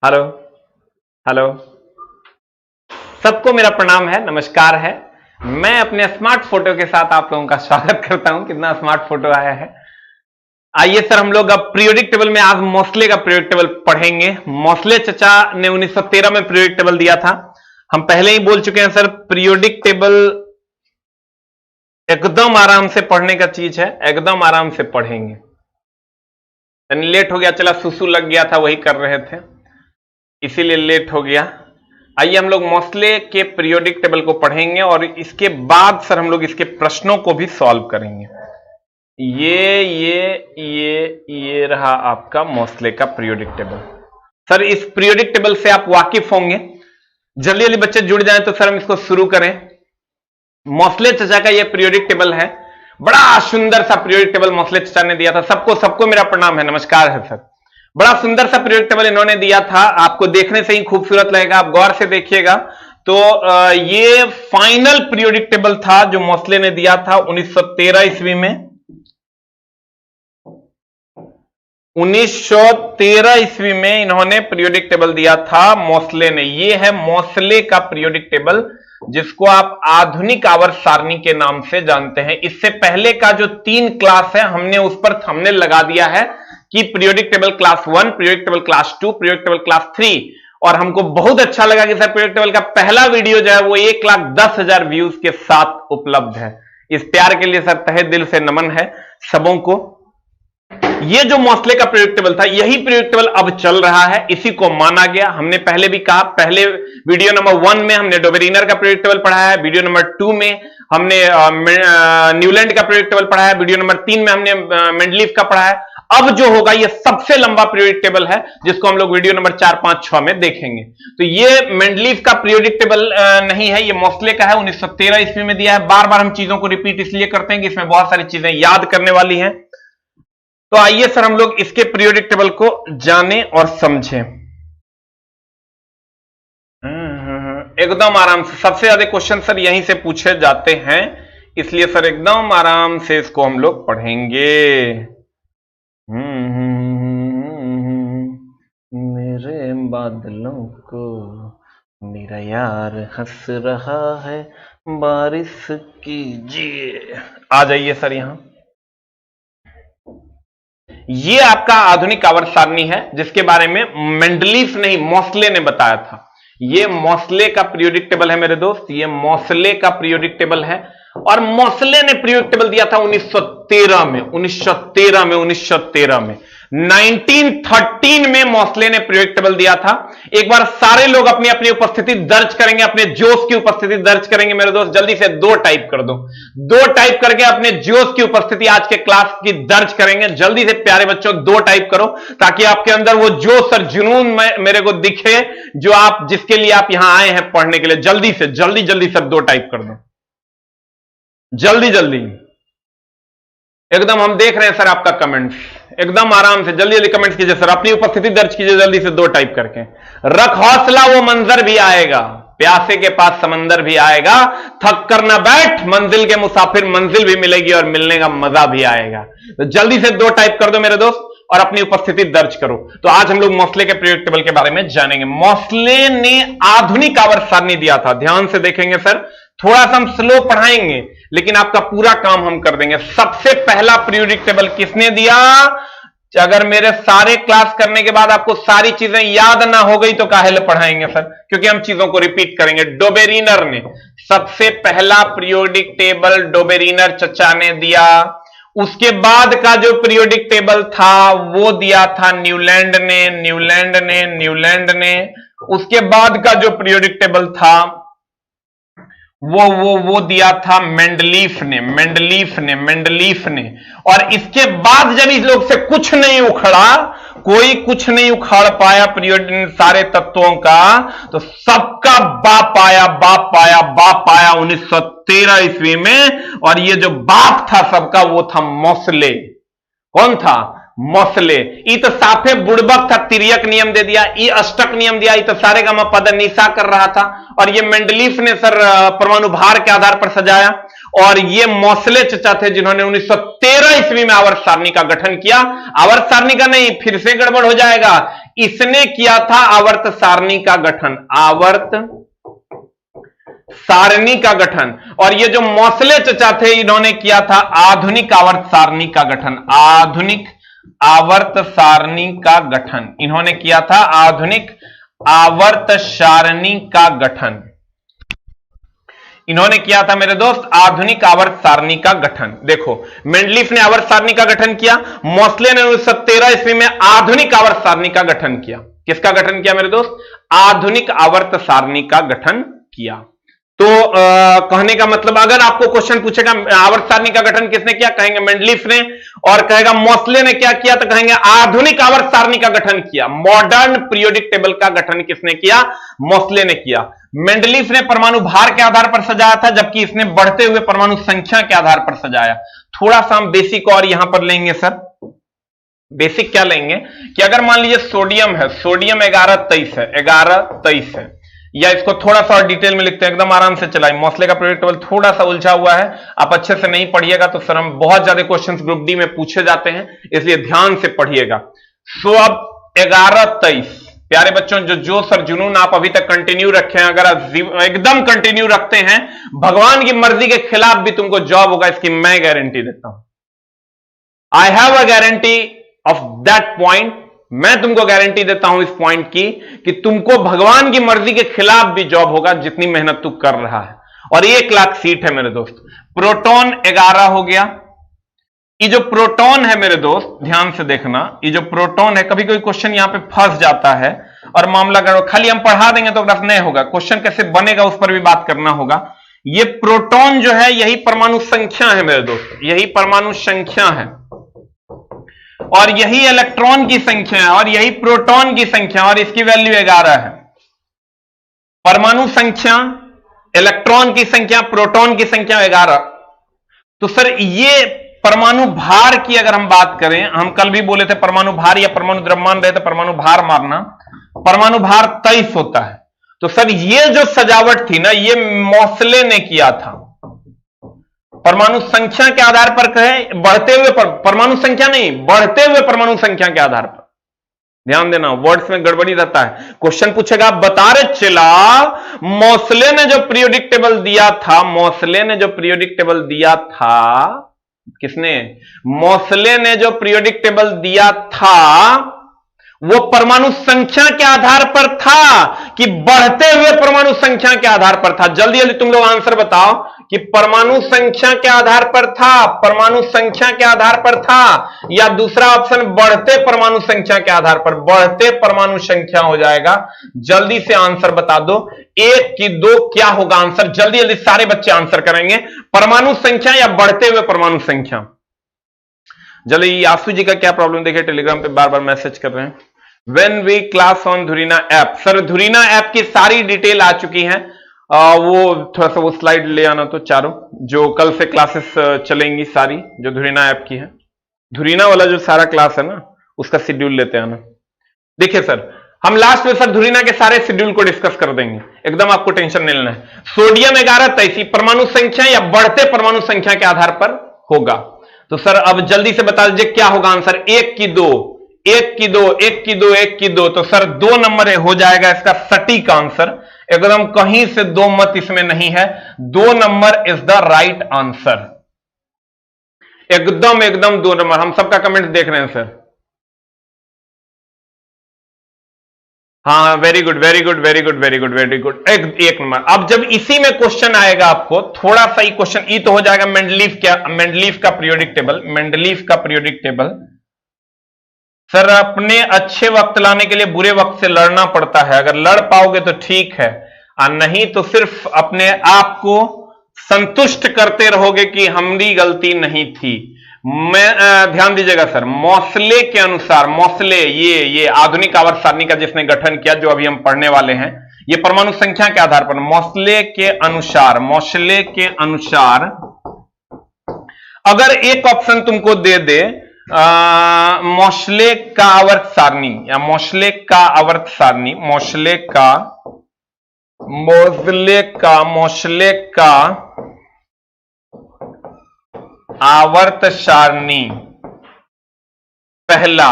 Hello. Hello. सबको मेरा प्रणाम है, नमस्कार है। मैं अपने स्मार्ट फोटो के साथ आप लोगों का स्वागत करता हूं। कितना स्मार्ट फोटो आया है। आइए सर, हम लोग अब पीरियोडिक टेबल में आज मोस्ले का पीरियोडिक टेबल पढ़ेंगे। मोस्ले चचा ने 1913 में पीरियोडिक टेबल दिया था। हम पहले ही बोल चुके हैं सर, पीरियोडिक टेबल एकदम आराम से पढ़ने का चीज है, एकदम आराम से पढ़ेंगे। लेट हो गया, चला सुसु लग गया था, वही कर रहे थे, इसीलिए लेट हो गया। आइए हम लोग मोस्ले के पीरियोडिक टेबल को पढ़ेंगे और इसके बाद सर हम लोग इसके प्रश्नों को भी सॉल्व करेंगे। ये रहा आपका मोस्ले का पीरियोडिक टेबल। सर इस पीरियोडिक टेबल से आप वाकिफ होंगे। जल्दी जल्दी बच्चे जुड़ जाएं तो सर हम इसको शुरू करें। मोस्ले चचा का ये पीरियोडिक टेबल है, बड़ा सुंदर सा पीरियोडिक टेबल मोस्ले चचा ने दिया था। सबको मेरा प्रणाम है, नमस्कार है सर। बड़ा सुंदर सा पीरियोडिक टेबल इन्होंने दिया था, आपको देखने से ही खूबसूरत लगेगा, आप गौर से देखिएगा। तो ये फाइनल पीरियोडिक टेबल था जो मोस्ले ने दिया था 1913 ईस्वी में। 1913 ईस्वी में इन्होंने पीरियोडिक टेबल दिया था मोस्ले ने। ये है मोस्ले का पीरियोडिक टेबल, जिसको आप आधुनिक आवर्त सारणी के नाम से जानते हैं। इससे पहले का जो 3 क्लास है हमने उस पर थंबनेल लगा दिया है कि periodic table class 1, periodic table class 2, periodic table class 3। और हमको बहुत अच्छा लगा कि सर पीरियोडिक टेबल का पहला वीडियो जो है वो 1,10,000 व्यूज के साथ उपलब्ध है। इस प्यार के लिए सर तहे दिल से नमन है सबों को। ये जो मोस्ले का पीरियोडिक टेबल था, यही पीरियोडिक टेबल अब चल रहा है, इसी को माना गया। हमने पहले भी कहा, पहले वीडियो नंबर 1 में हमने डोबेरिनर का पीरियोडिक टेबल पढ़ा है, वीडियो नंबर 2 में हमने न्यूलैंड का पीरियोडिक टेबल पढ़ा है, वीडियो नंबर 3 में हमने मेंडलीफ का पढ़ा है। अब जो होगा ये सबसे लंबा पीरियोडिक टेबल है, जिसको हम लोग वीडियो नंबर 4, 5, 6 में देखेंगे। तो ये मेंडलीफ का पीरियोडिक टेबल नहीं है, ये मोस्ले का है, 1913 ईस्वी में दिया है। बार बार हम चीजों को रिपीट इसलिए करते हैं कि इसमें बहुत सारी चीजें याद करने वाली हैं। तो आइए सर हम लोग इसके पीरियोडिक टेबल को जाने और समझें एकदम आराम से। सबसे ज्यादा क्वेश्चन सर यहीं से पूछे जाते हैं, इसलिए सर एकदम आराम से इसको हम लोग पढ़ेंगे। मेरे बादलों को मेरा यार हंस रहा है, बारिश कीजिए। आ जाइए सर यहां। ये आपका आधुनिक आवर्त सारणी है, जिसके बारे में मेंडलीफ नहीं मोस्ले ने बताया था। ये मोस्ले का पीरियोडिक टेबल है मेरे दोस्त, ये मोस्ले का पीरियोडिक टेबल है। और मोस्ले ने पीरियोडिक टेबल दिया था 1913 में। 1913 में मोस्ले ने पीरियोडिक टेबल दिया था। एक बार सारे लोग अपनी अपनी उपस्थिति दर्ज करेंगे, अपने जोश की उपस्थिति दर्ज करेंगे मेरे दोस्त। जल्दी से 2 टाइप कर दो, 2 टाइप करके अपने जोश की उपस्थिति आज के क्लास की दर्ज करेंगे। जल्दी से प्यारे बच्चों 2 टाइप करो, ताकि आपके अंदर वो जोश और जुनून मेरे को दिखे जो आप, जिसके लिए आप यहां आए हैं पढ़ने के लिए। जल्दी से जल्दी सर 2 टाइप कर दो, जल्दी एकदम। हम देख रहे हैं सर आपका कमेंट्स, एकदम आराम से जल्दी कमेंट्स कीजिए सर, अपनी उपस्थिति दर्ज कीजिए जल्दी से 2 टाइप करके। रख हौसला, वो मंजर भी आएगा, प्यासे के पास समंदर भी आएगा। थक कर ना बैठ, मंजिल के मुसाफिर, मंजिल भी मिलेगी और मिलने का मजा भी आएगा। तो जल्दी से 2 टाइप कर दो मेरे दोस्त और अपनी उपस्थिति दर्ज करो। तो आज हम लोग मोस्ले के पीरियोडिक टेबल के बारे में जानेंगे। मोस्ले ने आधुनिक आवर्त सारणी दिया था। ध्यान से देखेंगे सर, थोड़ा सा हम स्लो पढ़ाएंगे, लेकिन आपका पूरा काम हम कर देंगे। सबसे पहला पीरियोडिक टेबल किसने दिया? अगर मेरे सारे क्लास करने के बाद आपको सारी चीजें याद ना हो गई तो काहे पढ़ाएंगे सर, क्योंकि हम चीजों को रिपीट करेंगे। डोबेरिनर ने सबसे पहला पीरियोडिक टेबल डोबेरिनर चचा ने दिया। उसके बाद का जो पीरियोडिक टेबल था वो दिया था न्यूलैंड ने। उसके बाद का जो पीरियोडिक टेबल था वो दिया था मेंडलीफ ने। और इसके बाद जब इस लोग से कुछ नहीं उखड़ा, कोई कुछ नहीं उखाड़ पाया पीरियोडिक सारे तत्वों का, तो सबका बाप आया 1913 ईस्वी में। और ये जो बाप था सबका वो था मोस्ले। कौन था? मोस्ले। ई तो साफे बुड़बक था, तिर्यक नियम दे दिया, ई अष्टक नियम दिया, ई तो सारे का पद निशा कर रहा था। और ये मेंडलीफ ने सर परमाणु भार के आधार पर सजाया। और ये मोस्ले चचा थे जिन्होंने 1913 ईस्वी में आवर्त सारणी का गठन किया। आवर्त सारणी का नहीं, फिर से गड़बड़ हो जाएगा, इसने किया था आवर्त सारणी का गठन, आवर्त सारणी का गठन। और ये जो मोस्ले चचा थे इन्होंने किया था आधुनिक आवर्त सारणी का गठन, आधुनिक आवर्त सारणी का गठन, इन्होंने किया था आधुनिक आवर्त सारणी का गठन, इन्होंने किया था मेरे दोस्त आधुनिक आवर्त सारणी का गठन। देखो मेंडलीफ ने आवर्त सारणी का गठन किया, मोस्ले ने 1913 ईस्वी में आधुनिक आवर्त सारणी का गठन किया। किसका गठन किया मेरे दोस्त? आधुनिक आवर्त सारणी का गठन किया। तो कहने का मतलब अगर आपको क्वेश्चन पूछेगा आवर्त सारणी का गठन किसने किया, कहेंगे मेंडलीफ ने, और कहेगा मोस्ले ने क्या किया तो कहेंगे आधुनिक आवर्त सारणी का गठन किया। मॉडर्न पीरियोडिक टेबल का गठन किसने किया? मोस्ले ने किया। मेंडलीफ ने परमाणु भार के आधार पर सजाया था, जबकि इसने बढ़ते हुए परमाणु संख्या के आधार पर सजाया। थोड़ा सा हम बेसिक और यहां पर लेंगे सर। बेसिक क्या लेंगे कि अगर मान लीजिए सोडियम है, सोडियम 1123 है, 1123 है, या इसको थोड़ा सा और डिटेल में लिखते हैं, एकदम आराम से चलाएं। मोस्ले का पीरियोडिक टेबल थोड़ा सा उलझा हुआ है, आप अच्छे से नहीं पढ़िएगा तो सर हम बहुत ज्यादा क्वेश्चंस ग्रुप डी में पूछे जाते हैं, इसलिए ध्यान से पढ़िएगा। सो अब 1123 प्यारे बच्चों, जो जोश और जुनून आप अभी तक कंटिन्यू रखे हैं, अगर आप एकदम कंटिन्यू रखते हैं, भगवान की मर्जी के खिलाफ भी तुमको जॉब होगा, इसकी मैं गारंटी देता हूं। I have a guarantee of that point, मैं तुमको गारंटी देता हूं इस पॉइंट की कि तुमको भगवान की मर्जी के खिलाफ भी जॉब होगा, जितनी मेहनत तू कर रहा है। और 1 लाख सीट है मेरे दोस्त। प्रोटॉन 11 हो गया। ये जो प्रोटॉन है मेरे दोस्त, ध्यान से देखना, ये जो प्रोटॉन है, कभी कोई क्वेश्चन यहां पे फंस जाता है और मामला करो, खाली हम पढ़ा देंगे तो ग्राफ नहीं होगा, क्वेश्चन कैसे बनेगा उस पर भी बात करना होगा। ये प्रोटॉन जो है यही परमाणु संख्या है मेरे दोस्त, यही परमाणु संख्या है, और यही इलेक्ट्रॉन की संख्या है, और यही प्रोटॉन की संख्या, और इसकी वैल्यू 11 है। परमाणु संख्या, इलेक्ट्रॉन की संख्या, प्रोटॉन की संख्या 11। तो सर ये परमाणु भार की अगर हम बात करें, हम कल भी बोले थे परमाणु भार या परमाणु द्रव्यमान रहे थे, परमाणु भार मारना, परमाणु भार 23 होता है। तो सर ये जो सजावट थी ना, ये मोस्ले ने किया था। परमाणु संख्या के आधार पर कहे, बढ़ते हुए परमाणु संख्या नहीं, बढ़ते हुए परमाणु संख्या के आधार पर। ध्यान देना, वर्ड्स में गड़बड़ी रहता है। क्वेश्चन पूछेगा, बता रहे चला मोस्ले ने जो पीरियोडिक टेबल दिया था, मोस्ले ने जो पीरियोडिक टेबल दिया था, किसने? मोस्ले ने जो पीरियोडिक टेबल दिया था वो परमाणु संख्या के आधार पर था कि बढ़ते हुए परमाणु संख्या के आधार पर था? जल्दी जल्दी तुम लोग आंसर बताओ कि परमाणु संख्या के आधार पर था, परमाणु संख्या के आधार पर था, या दूसरा ऑप्शन बढ़ते परमाणु संख्या के आधार पर? बढ़ते परमाणु संख्या हो जाएगा। जल्दी से आंसर बता दो, 1 की 2 क्या होगा आंसर? जल्दी जल्दी सारे बच्चे आंसर करेंगे, परमाणु संख्या या बढ़ते हुए परमाणु संख्या। जल्दी। आसू जी का क्या प्रॉब्लम देखिए, टेलीग्राम पे बार बार मैसेज कर रहे हैं। When we class on Dhurina app, sir Dhurina app की सारी डिटेल आ चुकी है, वो थोड़ा सा वो स्लाइड ले आना तो चारों, जो कल से क्लासेस चलेंगी सारी, जो धुरीना ऐप की है, धुरीना वाला जो सारा क्लास है ना, उसका शेड्यूल लेते आना। देखिए सर, हम लास्ट में सर धुरीना के सारे शेड्यूल को डिस्कस कर देंगे, एकदम आपको टेंशन नहीं लेना है। सोडियम 1123 परमाणु संख्या या बढ़ते परमाणु संख्या के आधार पर होगा। तो सर अब जल्दी से बता दीजिए क्या होगा आंसर? 1 की 2, 1 की 2, 1 की 2, 1 की 2। तो सर 2 नंबर हो जाएगा इसका सटीक आंसर, एकदम कहीं से 2 मत इसमें नहीं है, 2 number is the right answer, एकदम एकदम 2 नंबर। हम सबका कमेंट देख रहे हैं सर। हाँ, very good very good very good very good very good, एक नंबर। अब जब इसी में क्वेश्चन आएगा आपको, थोड़ा सा ही क्वेश्चन, ये तो हो जाएगा मेंडलीफ का पीरियोडिक टेबल, मेंडलीफ का पीरियोडिक टेबल। सर अपने अच्छे वक्त लाने के लिए बुरे वक्त से लड़ना पड़ता है, अगर लड़ पाओगे तो ठीक है, और नहीं तो सिर्फ अपने आप को संतुष्ट करते रहोगे कि हमारी गलती नहीं थी। मैं ध्यान दीजिएगा सर, मोस्ले के अनुसार, मोस्ले ये आधुनिक आवर्त सारणी का जिसने गठन किया, जो अभी हम पढ़ने वाले हैं, ये परमाणु संख्या के आधार पर, मोस्ले के अनुसार अगर एक ऑप्शन तुमको दे दे मोस्ले का आवर्त सारणी या मोस्ले का आवर्त सारणी, मोस्ले का आवर्त सारणी। पहला,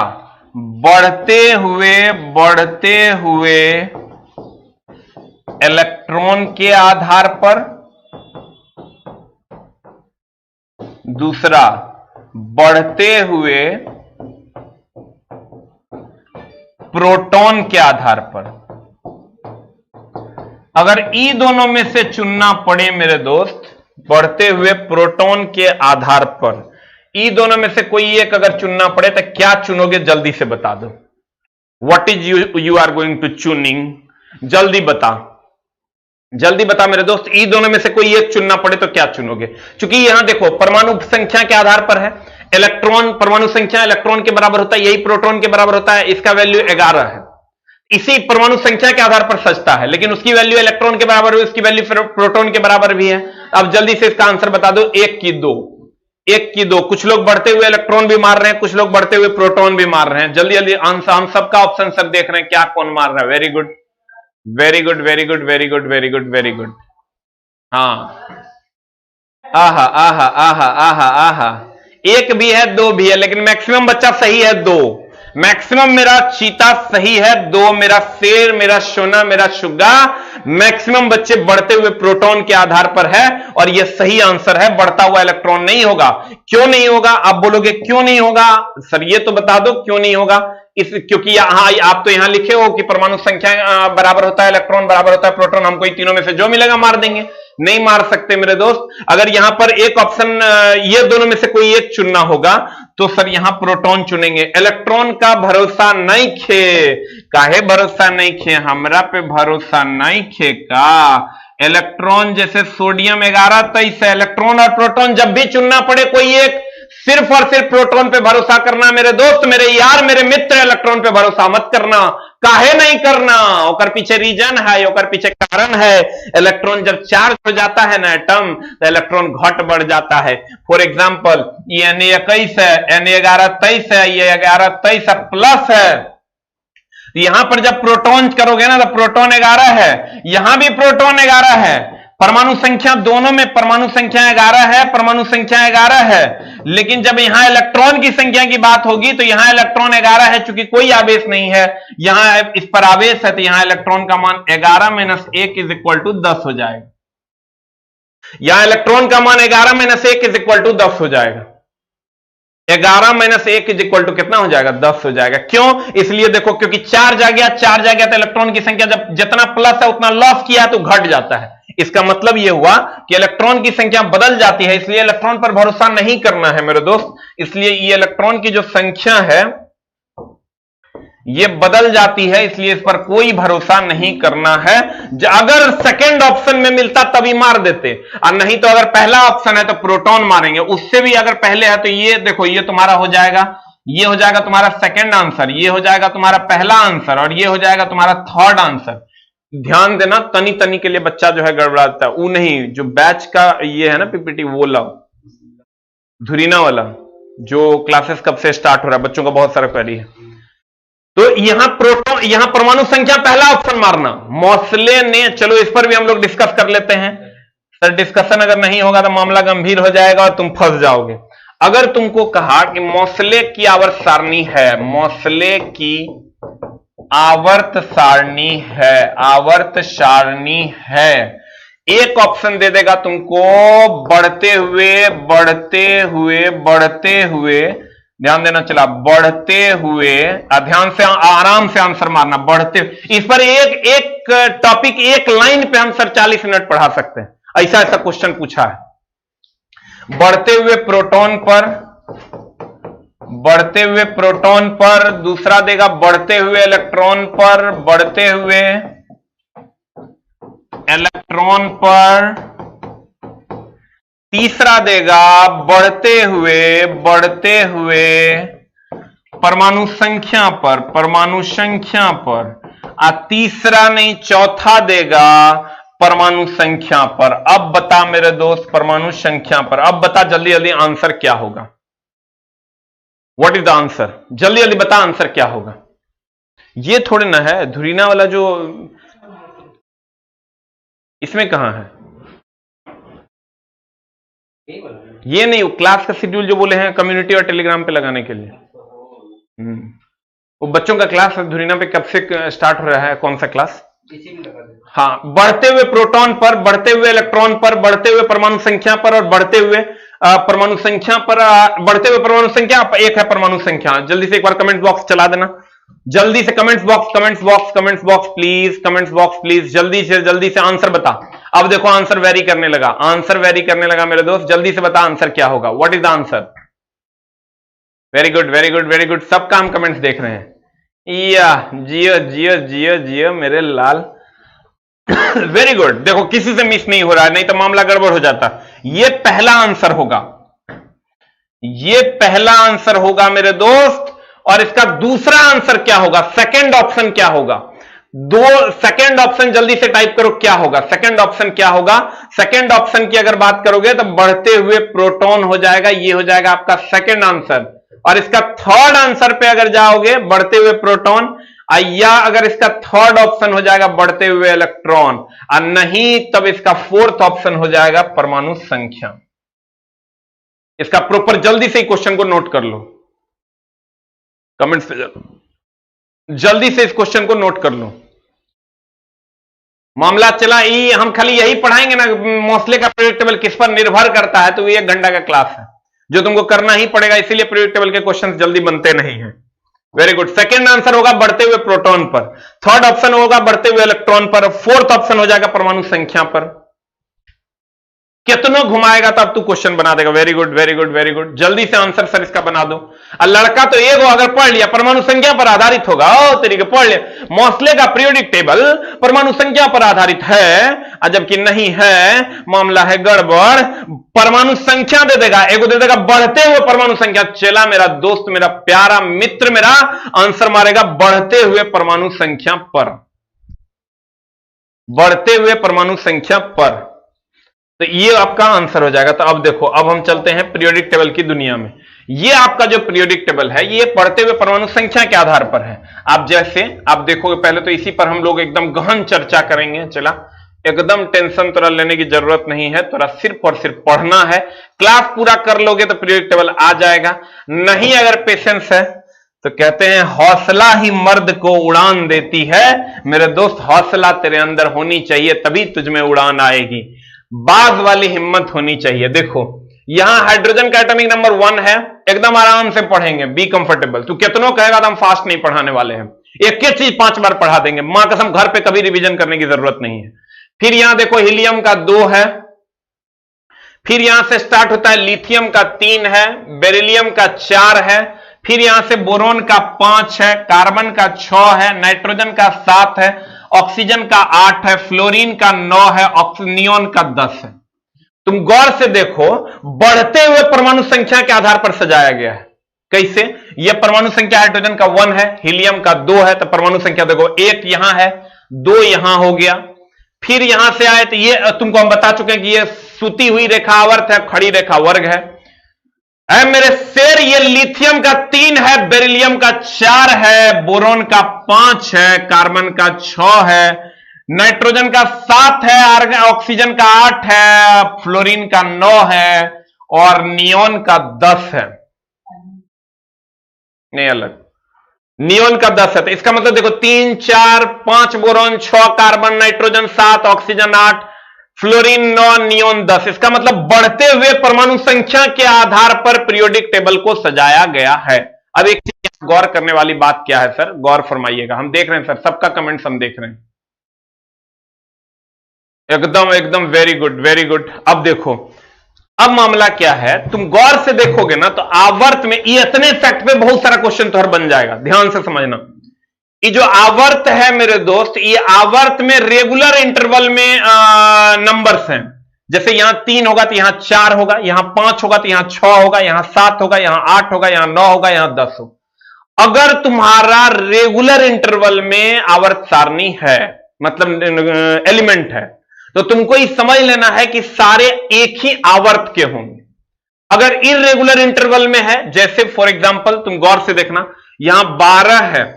बढ़ते हुए इलेक्ट्रॉन के आधार पर। दूसरा, बढ़ते हुए प्रोटॉन के आधार पर। अगर ई दोनों में से चुनना पड़े मेरे दोस्त, बढ़ते हुए प्रोटॉन के आधार पर ई दोनों में से कोई एक अगर चुनना पड़े तो क्या चुनोगे? जल्दी से बता दो। What is you are going to choosing? जल्दी बता मेरे दोस्त, ई दोनों में से कोई एक चुनना पड़े तो क्या चुनोगे? क्योंकि यहां देखो परमाणु संख्या के आधार पर है। इलेक्ट्रॉन, परमाणु संख्या इलेक्ट्रॉन के बराबर होता है, यही प्रोटॉन के बराबर होता है, इसका वैल्यू 11 है। इसी परमाणु संख्या के आधार पर सजता है, लेकिन उसकी वैल्यू इलेक्ट्रॉन के बराबर हुई, उसकी वैल्यू फिर प्रोटॉन के बराबर भी है। अब जल्दी से इसका आंसर बता दो। 1 की 2। कुछ लोग बढ़ते हुए इलेक्ट्रॉन भी मार रहे हैं, कुछ लोग बढ़ते हुए प्रोटॉन भी मार रहे हैं। जल्दी आंसर, हम सबका ऑप्शन सब देख रहे हैं, क्या कौन मार रहा है। Very good. हाँ, आहा आहा आहा आहा आहा। 1 भी है, 2 भी है, लेकिन मैक्सिमम बच्चा सही है 2। मैक्सिमम मेरा चीता सही है 2, मेरा शेर, मेरा सोना, मेरा शुगा। मैक्सिमम बच्चे बढ़ते हुए प्रोटॉन के आधार पर है और यह सही आंसर है। बढ़ता हुआ इलेक्ट्रॉन नहीं होगा। क्यों नहीं होगा? आप बोलोगे क्यों नहीं होगा सर, ये तो बता दो क्यों नहीं होगा। क्योंकि यहां आप तो यहां लिखे हो कि परमाणु संख्या बराबर होता है इलेक्ट्रॉन, बराबर होता है प्रोटॉन। हमको इन तीनों में से जो मिलेगा मार देंगे। नहीं मार सकते मेरे दोस्त। अगर यहां पर एक ऑप्शन, ये दोनों में से कोई एक चुनना होगा तो सर यहां प्रोटॉन चुनेंगे। इलेक्ट्रॉन का भरोसा नहीं खे। काहे भरोसा नहीं खे? हमरा पे भरोसा नहीं खे का? इलेक्ट्रॉन जैसे सोडियम 11 23 है। इलेक्ट्रॉन और प्रोटॉन जब भी चुनना पड़े कोई एक, सिर्फ और सिर्फ प्रोटॉन पे भरोसा करना मेरे दोस्त, मेरे यार, मेरे मित्र। इलेक्ट्रॉन पे भरोसा मत करना। काहे नहीं करना? ओकर पीछे रीजन है, ओकर पीछे कारण है। इलेक्ट्रॉन जब चार्ज हो जाता है ना एटम, तो इलेक्ट्रॉन घट बढ़ जाता है। फॉर एग्जाम्पल ये Na21 है, Na11 23 है, ये 11 23 प्लस है। यहां पर जब प्रोटॉन करोगे ना तो प्रोटॉन 11 है, यहां भी प्रोटॉन 11 है। परमाणु संख्या दोनों में परमाणु संख्या 11 है, परमाणु संख्या 11 है। लेकिन जब यहां इलेक्ट्रॉन की संख्या की बात होगी तो यहां इलेक्ट्रॉन 11 है, चूंकि कोई आवेश नहीं है। यहां इस पर आवेश है तो यहां इलेक्ट्रॉन का मान 11 - 1 = 10 हो जाएगा। यहां इलेक्ट्रॉन का मान 11 - 1 = 10 हो जाएगा। 11 - 1 = कितना हो जाएगा? 10 हो जाएगा। क्यों? इसलिए देखो, क्योंकि चार्ज आ गया तो इलेक्ट्रॉन की संख्या जब जितना प्लस है उतना लॉस किया तो घट जाता है। इसका मतलब यह हुआ कि इलेक्ट्रॉन की संख्या बदल जाती है, इसलिए इलेक्ट्रॉन पर भरोसा नहीं करना है मेरे दोस्त। इसलिए ये इलेक्ट्रॉन की जो संख्या है ये बदल जाती है, इसलिए इस पर कोई भरोसा नहीं करना है। अगर सेकंड ऑप्शन में मिलता तभी मार देते, और नहीं तो अगर पहला ऑप्शन है तो प्रोटॉन मारेंगे। उससे भी अगर पहले है तो ये देखो, ये तुम्हारा हो जाएगा, ये हो जाएगा तुम्हारा सेकंड आंसर, ये हो जाएगा तुम्हारा पहला आंसर, और ये हो जाएगा तुम्हारा थर्ड आंसर। ध्यान देना, तनी तनी के लिए बच्चा जो है गड़बड़ाता है। वो नहीं, जो बैच का ये है ना पीपीटी, वो लाओ, धुरीना वाला, जो क्लासेस कब से स्टार्ट हो रहा है, बच्चों का बहुत सारा क्वेरी है। तो यहां प्रोटॉन, यहां परमाणु संख्या पहला ऑप्शन मारना। मोस्ले ने, चलो इस पर भी हम लोग डिस्कस कर लेते हैं। सर डिस्कशन अगर नहीं होगा तो मामला गंभीर हो जाएगा और तुम फंस जाओगे। अगर तुमको कहा कि मोस्ले की आवर्त सारणी है, मोस्ले की आवर्त सारणी है, आवर्त सारणी है, एक ऑप्शन दे देगा तुमको बढ़ते हुए बढ़ते हुए बढ़ते हुए, ध्यान देना, चला बढ़ते हुए, ध्यान से आराम से आंसर मारना। बढ़ते, इस पर एक टॉपिक एक लाइन पे हम सर 40 मिनट पढ़ा सकते हैं, ऐसा ऐसा क्वेश्चन पूछा है। बढ़ते हुए प्रोटॉन पर, बढ़ते हुए प्रोटॉन पर, दूसरा देगा बढ़ते हुए इलेक्ट्रॉन पर, बढ़ते हुए इलेक्ट्रॉन पर, तीसरा देगा बढ़ते हुए परमाणु संख्या पर, परमाणु संख्या पर, और तीसरा नहीं चौथा देगा परमाणु संख्या पर। अब बता मेरे दोस्त, परमाणु संख्या पर, अब बता जल्दी जल्दी आंसर क्या होगा। What is the answer? जल्दी जल्दी बता आंसर क्या होगा। ये थोड़े ना है धुरीना वाला, जो इसमें कहां है? ये नहीं, क्लास का शेड्यूल जो बोले हैं कम्युनिटी और टेलीग्राम पे लगाने के लिए। वो बच्चों का क्लास धुरीना पे कब से स्टार्ट हो रहा है, कौन सा क्लास? हाँ, बढ़ते हुए प्रोटॉन पर, बढ़ते हुए इलेक्ट्रॉन पर, बढ़ते हुए परमाणु संख्या पर और बढ़ते हुए परमाणु संख्या पर, बढ़ते हुए परमाणु संख्या, एक है परमाणु संख्या। जल्दी से एक बार कमेंट बॉक्स चला देना, जल्दी से comments box please, comments box please, जल्दी से आंसर बता। अब देखो आंसर वेरी करने लगा मेरे दोस्त, जल्दी से बता आंसर क्या होगा, what is the answer? Very good, सबका हम कमेंट्स देख रहे हैं। या जियो मेरे लाल। वेरी गुड, देखो किसी से मिस नहीं हो रहा है, नहीं तो मामला गड़बड़ हो जाता। ये पहला आंसर होगा मेरे दोस्त। और इसका दूसरा आंसर क्या होगा, सेकंड ऑप्शन क्या होगा? सेकंड ऑप्शन जल्दी से टाइप करो, क्या होगा सेकंड ऑप्शन? क्या होगा सेकंड ऑप्शन की अगर बात करोगे तो बढ़ते हुए प्रोटॉन हो जाएगा, ये हो जाएगा आपका सेकंड आंसर। और इसका थर्ड आंसर पे अगर जाओगे बढ़ते हुए प्रोटॉन, या अगर इसका थर्ड ऑप्शन हो जाएगा बढ़ते हुए इलेक्ट्रॉन, और नहीं तब इसका फोर्थ ऑप्शन हो जाएगा परमाणु संख्या। इसका प्रॉपर जल्दी से क्वेश्चन को नोट कर लो, कमेंट्स पे जल्दी से इस क्वेश्चन को नोट कर लो। मामला चला ये, हम खाली यही पढ़ाएंगे ना, मोस्ले का प्रेडिक्टेबल किस पर निर्भर करता है, तो ये 1 घंटा का क्लास है जो तुमको करना ही पड़ेगा, इसीलिए प्रेडिक्टेबल के क्वेश्चंस जल्दी बनते नहीं हैं। वेरी गुड, सेकंड आंसर होगा बढ़ते हुए प्रोटॉन पर, थर्ड ऑप्शन होगा बढ़ते हुए इलेक्ट्रॉन पर, फोर्थ ऑप्शन हो जाएगा परमाणु संख्या पर। कितना घुमाएगा तो अब तू क्वेश्चन बना देगा। वेरी गुड, जल्दी से आंसर सर इसका बना दो। लड़का तो एक अगर पढ़ लिया, परमाणु संख्या पर आधारित होगा, ओ तरीके पढ़ लिया, मोस्ले का पीरियोडिक टेबल परमाणु संख्या पर आधारित है, जबकि नहीं है, मामला है गड़बड़। परमाणु संख्या दे देगा, एगो दे देगा बढ़ते हुए परमाणु संख्या। चला मेरा दोस्त, मेरा प्यारा मित्र, मेरा आंसर मारेगा बढ़ते हुए परमाणु संख्या पर, बढ़ते हुए परमाणु संख्या पर, तो ये आपका आंसर हो जाएगा। तो अब देखो, अब हम चलते हैं पीरियोडिक टेबल की दुनिया में। ये आपका जो पीरियोडिक टेबल है ये बढ़ते हुए परमाणु संख्या के आधार पर है। आप जैसे आप देखोगे, पहले तो इसी पर हम लोग एकदम गहन चर्चा करेंगे। चला, एकदम टेंशन तोरा लेने की जरूरत नहीं है, तोरा सिर्फ और सिर्फ पढ़ना है। क्लास पूरा कर लोगे तो पीरियोडिक टेबल आ जाएगा। नहीं अगर पेशेंस है तो कहते हैं हौसला ही मर्द को उड़ान देती है। मेरे दोस्त, हौसला तेरे अंदर होनी चाहिए, तभी तुझमें उड़ान आएगी। बाज वाली हिम्मत होनी चाहिए। देखो यहां हाइड्रोजन का एटॉमिक नंबर 1 है, एकदम आराम से पढ़ेंगे, बी कंफर्टेबल। तू कितनों कहेगा तो हम फास्ट नहीं पढ़ाने वाले हैं, एक एक चीज 5 बार पढ़ा देंगे, मां कसम, घर पे कभी रिवीजन करने की जरूरत नहीं है। फिर यहां देखो हीलियम का 2 है, फिर यहां से स्टार्ट होता है लिथियम का 3 है, बेरिलियम का 4 है, फिर यहां से बोरोन का 5 है, कार्बन का 6 है, नाइट्रोजन का 7 है, ऑक्सीजन का 8 है, फ्लोरीन का 9 है, नियोन का 10 है। तुम गौर से देखो, बढ़ते हुए परमाणु संख्या के आधार पर सजाया गया है। कैसे? यह परमाणु संख्या हाइड्रोजन का 1 है, हीलियम का 2 है, तो परमाणु संख्या देखो 1 यहां है, 2 यहां हो गया। फिर यहां से आए तो ये तुमको हम बता चुके हैं कि ये सूती हुई रेखा आवर्त है, खड़ी रेखा वर्ग है। मेरे शेर, ये लिथियम का 3 है, बेरिलियम का 4 है, बोरोन का 5 है, कार्बन का 6 है, नाइट्रोजन का 7 है, ऑक्सीजन का 8 है, फ्लोरीन का 9 है और नियोन का 10 है। नहीं अलग, नियोन का 10 है। तो इसका मतलब देखो 3, 4, 5 boron, 6 carbon, nitrogen 7, oxygen 8, fluorine 9, neon 10। इसका मतलब बढ़ते हुए परमाणु संख्या के आधार पर पीरियोडिक टेबल को सजाया गया है। अब एक चीज गौर करने वाली बात क्या है सर, गौर फरमाइएगा। हम देख रहे हैं सर, सबका कमेंट्स हम देख रहे हैं। एकदम वेरी गुड। अब देखो, अब मामला क्या है, तुम गौर से देखोगे ना तो आवर्त में ये इतने फैक्ट पे बहुत सारा क्वेश्चन तो बन जाएगा। ध्यान से समझना, ये जो आवर्त है मेरे दोस्त, ये आवर्त में रेगुलर इंटरवल में नंबर्स हैं। जैसे यहां 3 होगा तो यहां 4 होगा, यहां 5 होगा तो यहां 6 होगा, यहां 7 होगा, यहां 8 होगा, यहां 9 होगा, यहां 10 होगा। अगर तुम्हारा रेगुलर इंटरवल में आवर्त सारणी है, मतलब एलिमेंट है, तो तुमको ये समझ लेना है कि सारे एक ही आवर्त के होंगे। अगर इरेगुलर इंटरवल में है, जैसे फॉर एग्जांपल तुम गौर से देखना, यहां 12 है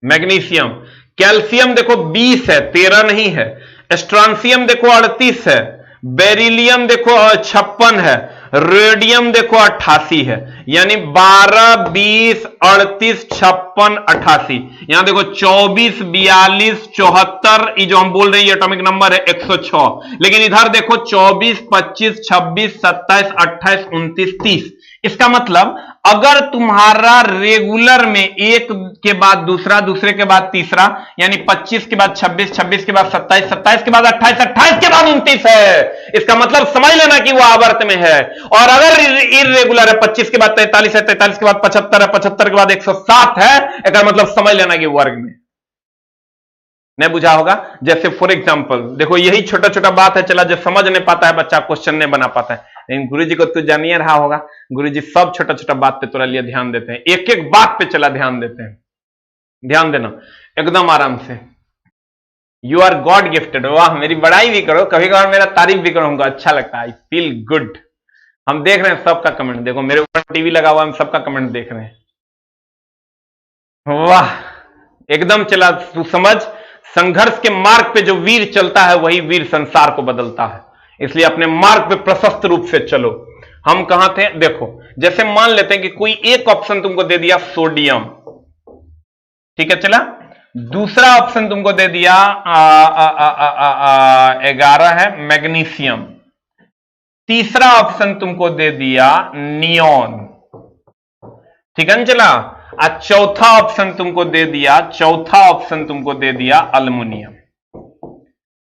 मैग्नीशियम, कैल्शियम देखो 20 है, 13 नहीं है, स्ट्रांसियम देखो 38 है, बेरिलियम देखो 56 है, रेडियम देखो 88 है, यानी 12, 20, 38, 56, 88। यहां देखो 24, 42, 74, ये जो हम बोल रहे हैं ये एटॉमिक नंबर है 106। लेकिन इधर देखो 24, 25, 26, 27, 28, 29, 30। इसका मतलब अगर तुम्हारा रेगुलर में एक के बाद दूसरा, दूसरे के बाद तीसरा, यानी 25 के बाद 26, 26 के बाद 27, 27 के बाद 28, 28 के बाद 29 है, इसका मतलब समझ लेना कि वो आवर्त में है। और अगर इर्रेगुलर है, 25 के बाद 43 है, 43 के बाद 75 है, 75 के बाद 107 है, इसका मतलब समझ लेना कि वर्ग में। नहीं बुझा होगा? जैसे फॉर एग्जाम्पल देखो, यही छोटा छोटा बात है, चला जो समझ नहीं पाता है बच्चा क्वेश्चन नहीं बना पाता है, लेकिन गुरुजी को तो जानिए रहा होगा, गुरुजी सब छोटा छोटा बात पे तोरा लिए ध्यान देते हैं, एक एक बात पे चला ध्यान देते हैं। ध्यान देना एकदम आराम से। You are god gifted. वाह, मेरी बड़ाई भी करो, कभी कभार मेरा तारीफ भी करो, हमको अच्छा लगता है, आई फील गुड। हम देख रहे हैं सबका कमेंट, देखो मेरे ऊपर टीवी लगा हुआ है, हम सबका कमेंट देख रहे हैं। वाह, एकदम चला। तू समझ, संघर्ष के मार्ग पे जो वीर चलता है वही वीर संसार को बदलता है, इसलिए अपने मार्ग पे प्रशस्त रूप से चलो। हम कहां थे? देखो, जैसे मान लेते हैं कि कोई एक ऑप्शन तुमको दे दिया सोडियम, ठीक है, चला। दूसरा ऑप्शन तुमको दे दिया 11 है मैग्नीशियम। तीसरा ऑप्शन तुमको दे दिया नियॉन, ठीक है ना, चला। चौथा ऑप्शन तुमको दे दिया, अल्युमिनियम।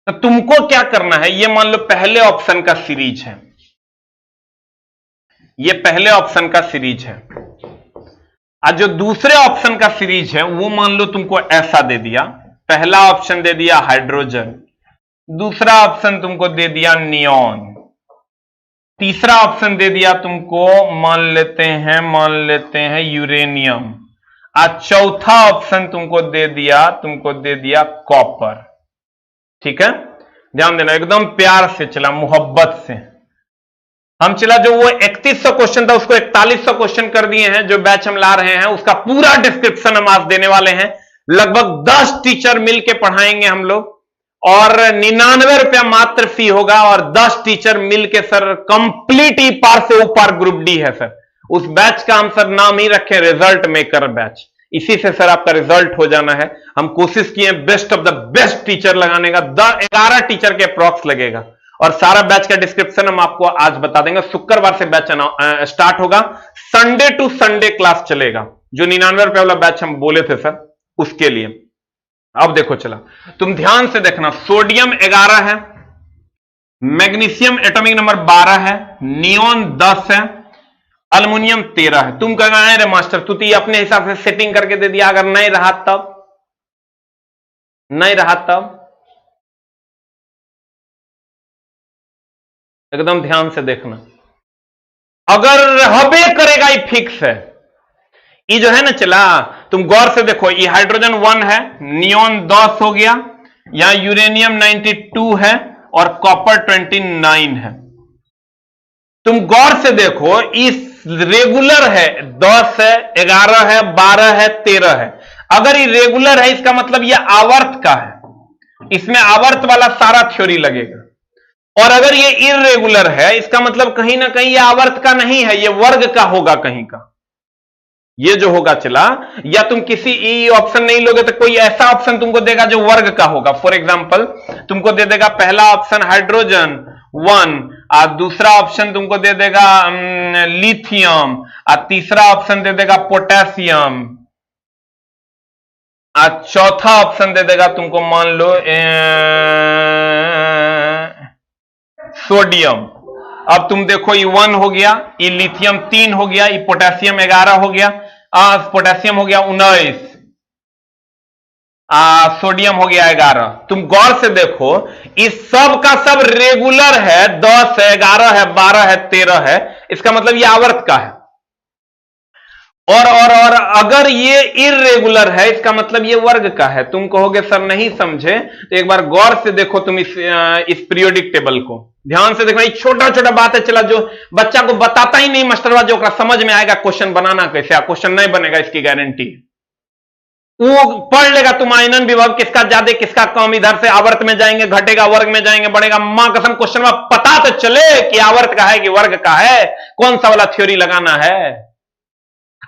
तो तुमको क्या करना है, ये मान लो पहले ऑप्शन का सीरीज है, ये पहले ऑप्शन का सीरीज है। आज जो दूसरे ऑप्शन का सीरीज है वो मान लो तुमको ऐसा दे दिया, पहला ऑप्शन दे दिया हाइड्रोजन, दूसरा ऑप्शन तुमको दे दिया नियॉन, तीसरा ऑप्शन दे दिया तुमको मान लेते हैं यूरेनियम, आज चौथा ऑप्शन तुमको दे दिया कॉपर। ठीक है, ध्यान देना, एकदम प्यार से चला, मोहब्बत से हम चला। जो वो 3100 क्वेश्चन था उसको 4100 क्वेश्चन कर दिए हैं। जो बैच हम ला रहे हैं उसका पूरा डिस्क्रिप्शन हम आज देने वाले हैं। लगभग 10 टीचर मिलके पढ़ाएंगे हम लोग, और 99 रुपया मात्र फी होगा, और 10 टीचर मिलके सर कंप्लीट ई पार से ऊपर ग्रुप डी है सर। उस बैच का हम सर नाम ही रखे रिजल्ट मेकर बैच। इसी से सर आपका रिजल्ट हो जाना है। हम कोशिश किए best of the best teacher लगाने का, 11 टीचर के अप्रॉक्स लगेगा, और सारा बैच का डिस्क्रिप्शन हम आपको आज बता देंगे। शुक्रवार से बैच स्टार्ट होगा, संडे टू संडे क्लास चलेगा। जो 99 रुपए वाला बैच हम बोले थे सर, उसके लिए। अब देखो चला, तुम ध्यान से देखना, सोडियम 11 है, मैग्नीशियम एटॉमिक नंबर 12 है, नियॉन 10 है, अल्युमिनियम 13 है। तुम कहना है रे मास्टर तू तो अपने हिसाब से सेटिंग करके दे दिया, अगर नहीं रहा तब एकदम ध्यान से देखना। अगर रहबे करेगा ये फिक्स है, ये जो है ना चला, तुम गौर से देखो, ये हाइड्रोजन 1 है, नियॉन 10 हो गया, यहां यूरेनियम 92 है, और कॉपर 29 है। तुम गौर से देखो, इस रेगुलर है, 10 है, 11 है, 12 है, 13 है। अगर ये रेगुलर है इसका मतलब ये आवर्त का है, इसमें आवर्त वाला सारा थ्योरी लगेगा। और अगर ये इर्रेगुलर है इसका मतलब कहीं ना कहीं ये आवर्त का नहीं है, ये वर्ग का होगा कहीं का। ये जो होगा चला, या तुम किसी ई ऑप्शन नहीं लोगे तो कोई ऐसा ऑप्शन तुमको देगा जो वर्ग का होगा। फॉर एग्जांपल तुमको दे देगा पहला ऑप्शन हाइड्रोजन 1, और दूसरा ऑप्शन तुमको दे देगा लिथियम, और तीसरा ऑप्शन दे देगा पोटेशियम, और चौथा ऑप्शन दे देगा तुमको मान लो सोडियम। अब तुम देखो, ये 1 हो गया, ये लिथियम 3 हो गया, ये पोटेशियम 11 हो गया, पोटेशियम हो गया 19, सोडियम हो गया 11। तुम गौर से देखो, इस सब का सब रेगुलर है, 10 है, 11 है, 12 है, 13 है, इसका मतलब ये आवर्त का है। और अगर ये इर्रेगुलर है इसका मतलब ये वर्ग का है। तुम कहोगे सर नहीं समझे, तो एक बार गौर से देखो तुम इस पीरियोडिक टेबल को ध्यान से देखना। ये छोटा छोटा बात है चला, जो बच्चा को बताता ही नहीं मास्टरवा, जो समझ में आएगा क्वेश्चन बनाना कैसे, क्वेश्चन नहीं बनेगा इसकी गारंटी। वो पढ़ लेगा तुम आयनन विभव किसका ज्यादा किसका कम, इधर से आवर्त में जाएंगे, घटेगा वर्ग में जाएंगे, बढ़ेगा, मां कसम क्वेश्चन में पता पता तो चले कि आवर्त का है कि वर्ग का है, कौन सा वाला थ्योरी लगाना है।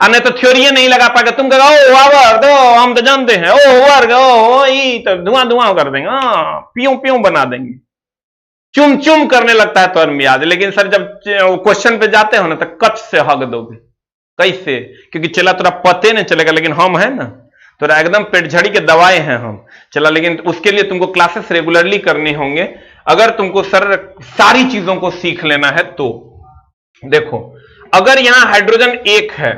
नहीं तो थ्योरी नहीं लगा पाएगा, तुम कहोगे ओ आवर्त, ओ हम तो जानते हैं, ओ वर्ग, ओ ई तो धुआं धुआं कर देंगे, प्यूं प्यूं बना देंगे, चुम चुम करने लगता है तो याद। लेकिन सर जब क्वेश्चन पे जाते हो ना तो कच से हग दोगे। कैसे? क्योंकि चला तोरा पते नहीं चलेगा, लेकिन हम है ना, तोरा एकदम पेटझड़ी के दवाए हैं हम। चला, लेकिन उसके लिए तुमको क्लासेस रेगुलरली करने होंगे। अगर तुमको सर सारी चीजों को सीख लेना है तो देखो, अगर यहां हाइड्रोजन 1 है,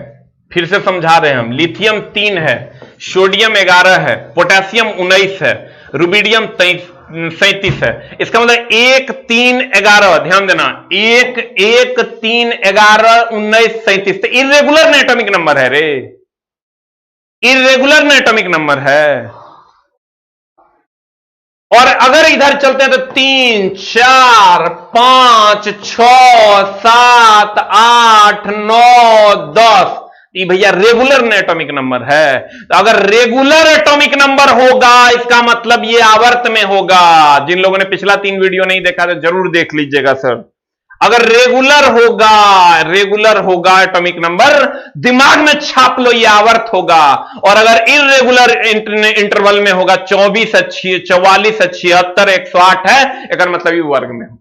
फिर से समझा रहे हैं हम, लिथियम 3 है, सोडियम 11 है, पोटेशियम 19 है, रुबिडियम 37 है। इसका मतलब 1 3 11, ध्यान देना, 1 1 3 11 19 37, तो इर्रेगुलर एटॉमिक नंबर है रे, इर्रेगुलर एटॉमिक नंबर है। और अगर इधर चलते हैं तो 3 4 5 6 7 8 9 10, ये भैया रेगुलर एटॉमिक नंबर है। तो अगर रेगुलर एटॉमिक नंबर होगा इसका मतलब ये आवर्त में होगा। जिन लोगों ने पिछला 3 वीडियो नहीं देखा तो जरूर देख लीजिएगा सर। अगर रेगुलर होगा एटॉमिक नंबर, दिमाग में छाप लो ये आवर्त होगा। और अगर इर्रेगुलर इंटरवल में होगा, 24 है, 44 है, 76 108 है, इसका मतलब ये वर्ग में हो।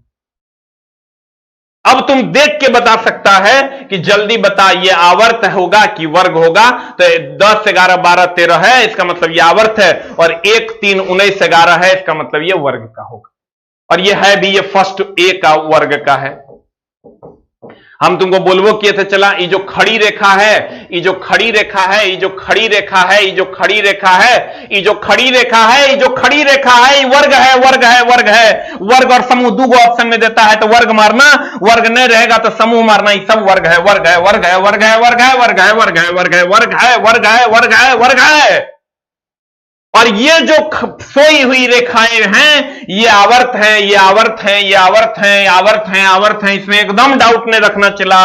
अब तुम देख के बता सकता है कि जल्दी बता ये आवर्त होगा कि वर्ग होगा। तो 10 11 12 13 है, इसका मतलब ये आवर्त है। और 1 3 19 11 है, इसका मतलब ये वर्ग का होगा। और ये है भी, ये फर्स्ट ए का वर्ग का है। हम तुमको बोलबो किए थे, चला ये जो खड़ी रेखा है, ये जो खड़ी रेखा है, ये जो खड़ी रेखा है, ये जो खड़ी रेखा है, ये जो खड़ी रेखा है, ये जो खड़ी रेखा है, ये वर्ग है, वर्ग है, वर्ग है। वर्ग और समूह दो ऑप्शन में देता है, तो वर्ग मारना, वर्ग नहीं रहेगा तो समूह मारना। ये सब वर्ग है, वर्ग है, वर्ग है, वर्ग है, वर्ग है, वर्ग है, वर्ग है, वर्ग है, वर्ग है, वर्ग है, वर्ग है, वर्ग है। और ये जो सोई हुई रेखाएं हैं, ये आवर्त है, ये आवर्त है, ये आवर्त है, आवर्त है, आवर्त है, इसमें एकदम डाउट नहीं रखना चला।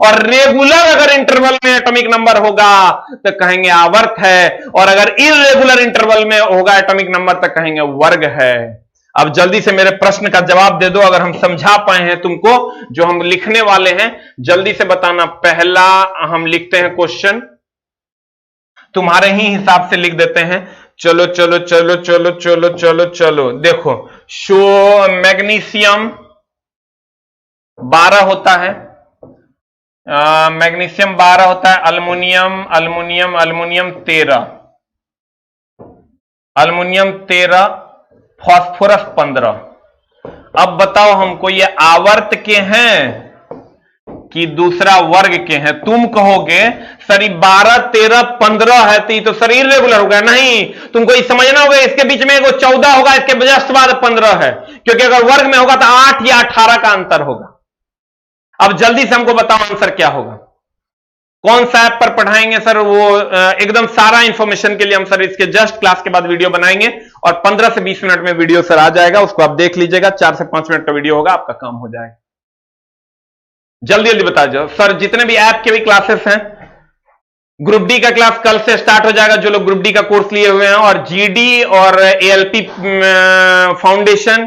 और रेगुलर अगर इंटरवल में एटॉमिक नंबर होगा तो कहेंगे आवर्त है, और अगर इर्रेगुलर इंटरवल में होगा एटॉमिक नंबर तो कहेंगे वर्ग है। अब जल्दी से मेरे प्रश्न का जवाब दे दो, अगर हम समझा पाए हैं तुमको जो हम लिखने वाले हैं, जल्दी से बताना। पहला हम लिखते हैं क्वेश्चन, तुम्हारे ही हिसाब से लिख देते हैं। चलो चलो चलो चलो चलो चलो चलो, देखो, शो मैग्नीशियम 12 होता है, मैग्नीशियम 12 होता है, aluminium aluminium aluminium 13, aluminium 13, phosphorus 15। अब बताओ हमको ये आवर्त के हैं कि दूसरा वर्ग के हैं? तुम कहोगे सर 12 13 15 है तो ये तो सर इर्रेगुलर होगा। नहीं, तुमको ये समझना होगा, इसके बीच में एगो 14 होगा, इसके जस्ट बाद 15 है, क्योंकि अगर वर्ग में होगा तो 8 या 18 का अंतर होगा। अब जल्दी से हमको बताओ आंसर क्या होगा। कौन सा ऐप पर पढ़ाएंगे सर? वो एकदम सारा इंफॉर्मेशन के लिए हम सर इसके जस्ट क्लास के बाद वीडियो बनाएंगे, और 15 से 20 मिनट में वीडियो सर आ जाएगा, उसको आप देख लीजिएगा। 4 से 5 मिनट का वीडियो होगा, आपका काम हो जाएगा। जल्दी जल्दी बता जाओ सर। जितने भी ऐप के भी क्लासेस हैं, ग्रुप डी का क्लास कल से स्टार्ट हो जाएगा, जो लोग ग्रुप डी का कोर्स लिए हुए हैं, और जीडी और एएलपी फाउंडेशन,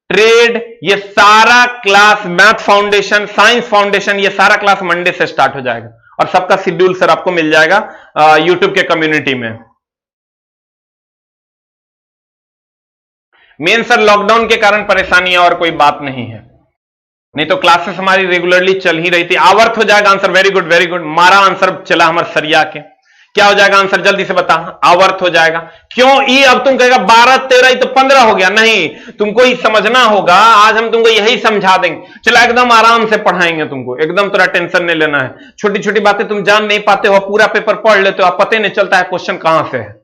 ट्रेड, ये सारा class, math foundation, science foundation, ये सारा क्लास मंडे से स्टार्ट हो जाएगा। और सबका शेड्यूल सर आपको मिल जाएगा यूट्यूब के कम्युनिटी में। मेन सर लॉकडाउन के कारण परेशानी है, और कोई बात नहीं है, नहीं तो क्लासेस हमारी रेगुलरली चल ही रही थी। आवर्त हो जाएगा answer. Very good very good, मारा आंसर चला हमारे सरिया के। क्या हो जाएगा आंसर? जल्दी से बता। आवर्त हो जाएगा। क्यों? ई अब तुम कहेगा 12 13 तो 15 हो गया। नहीं, तुमको ही समझना होगा। आज हम तुमको यही समझा देंगे। चलो एकदम आराम से पढ़ाएंगे तुमको, एकदम थोड़ा टेंशन नहीं लेना है। छोटी छोटी बातें तुम जान नहीं पाते हो, पूरा पेपर पढ़ लेते हो, आप पता नहीं चलता है क्वेश्चन कहां से है।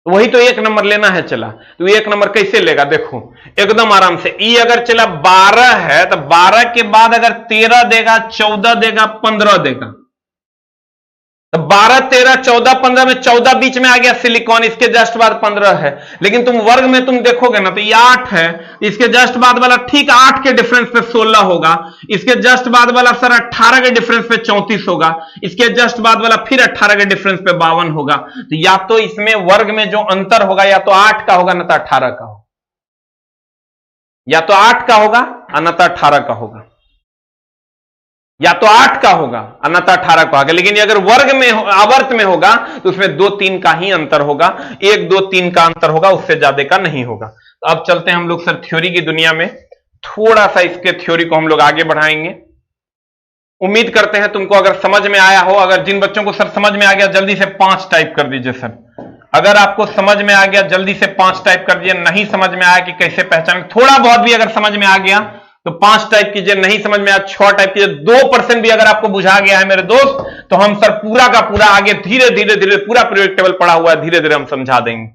वही तो 1 नंबर लेना है। चला, तो 1 नंबर कैसे लेगा? देखो एकदम आराम से। ई अगर चला 12 है तो 12 के बाद अगर 13 देगा, 14 देगा, 15 देगा, तो 12 13 14 15 में 14 बीच में आ गया सिलिकॉन, इसके जस्ट बाद 15 है। लेकिन तुम वर्ग में तुम देखोगे ना तो ये 8 है, इसके जस्ट बाद वाला ठीक 8 के डिफरेंस पे 16 होगा, इसके जस्ट बाद वाला सर 18 के डिफरेंस पे 34 होगा, इसके जस्ट बाद वाला फिर 18 के डिफरेंस पे 52 होगा। तो या तो इसमें वर्ग में जो अंतर होगा या तो 8 का होगा ना तो 18 का होगा, या तो 8 का होगा अन्यथा 18 का होगा, या तो 8 का होगा अन्यथा 18 का होगा। लेकिन अगर वर्ग में आवर्त में होगा तो उसमें 2 3 का ही अंतर होगा, 1 2 3 का अंतर होगा, उससे ज्यादा का नहीं होगा। तो अब चलते हैं हम लोग सर थ्योरी की दुनिया में, थोड़ा सा इसके थ्योरी को हम लोग आगे बढ़ाएंगे। उम्मीद करते हैं तुमको अगर समझ में आया हो। अगर जिन बच्चों को सर समझ में आ गया जल्दी से 5 टाइप कर दीजिए सर। अगर आपको समझ में आ गया जल्दी से 5 टाइप कर दीजिए। नहीं समझ में आया कि कैसे पहचान, थोड़ा बहुत भी अगर समझ में आ गया तो 5 टाइप कीजिए, नहीं समझ में आया 6 टाइप कीजिए। 2% भी अगर आपको बुझा गया है मेरे दोस्त तो हम सर पूरा का पूरा आगे धीरे धीरे धीरे पूरा पीरियोडिक टेबल पढ़ा हुआ है, धीरे धीरे हम समझा देंगे।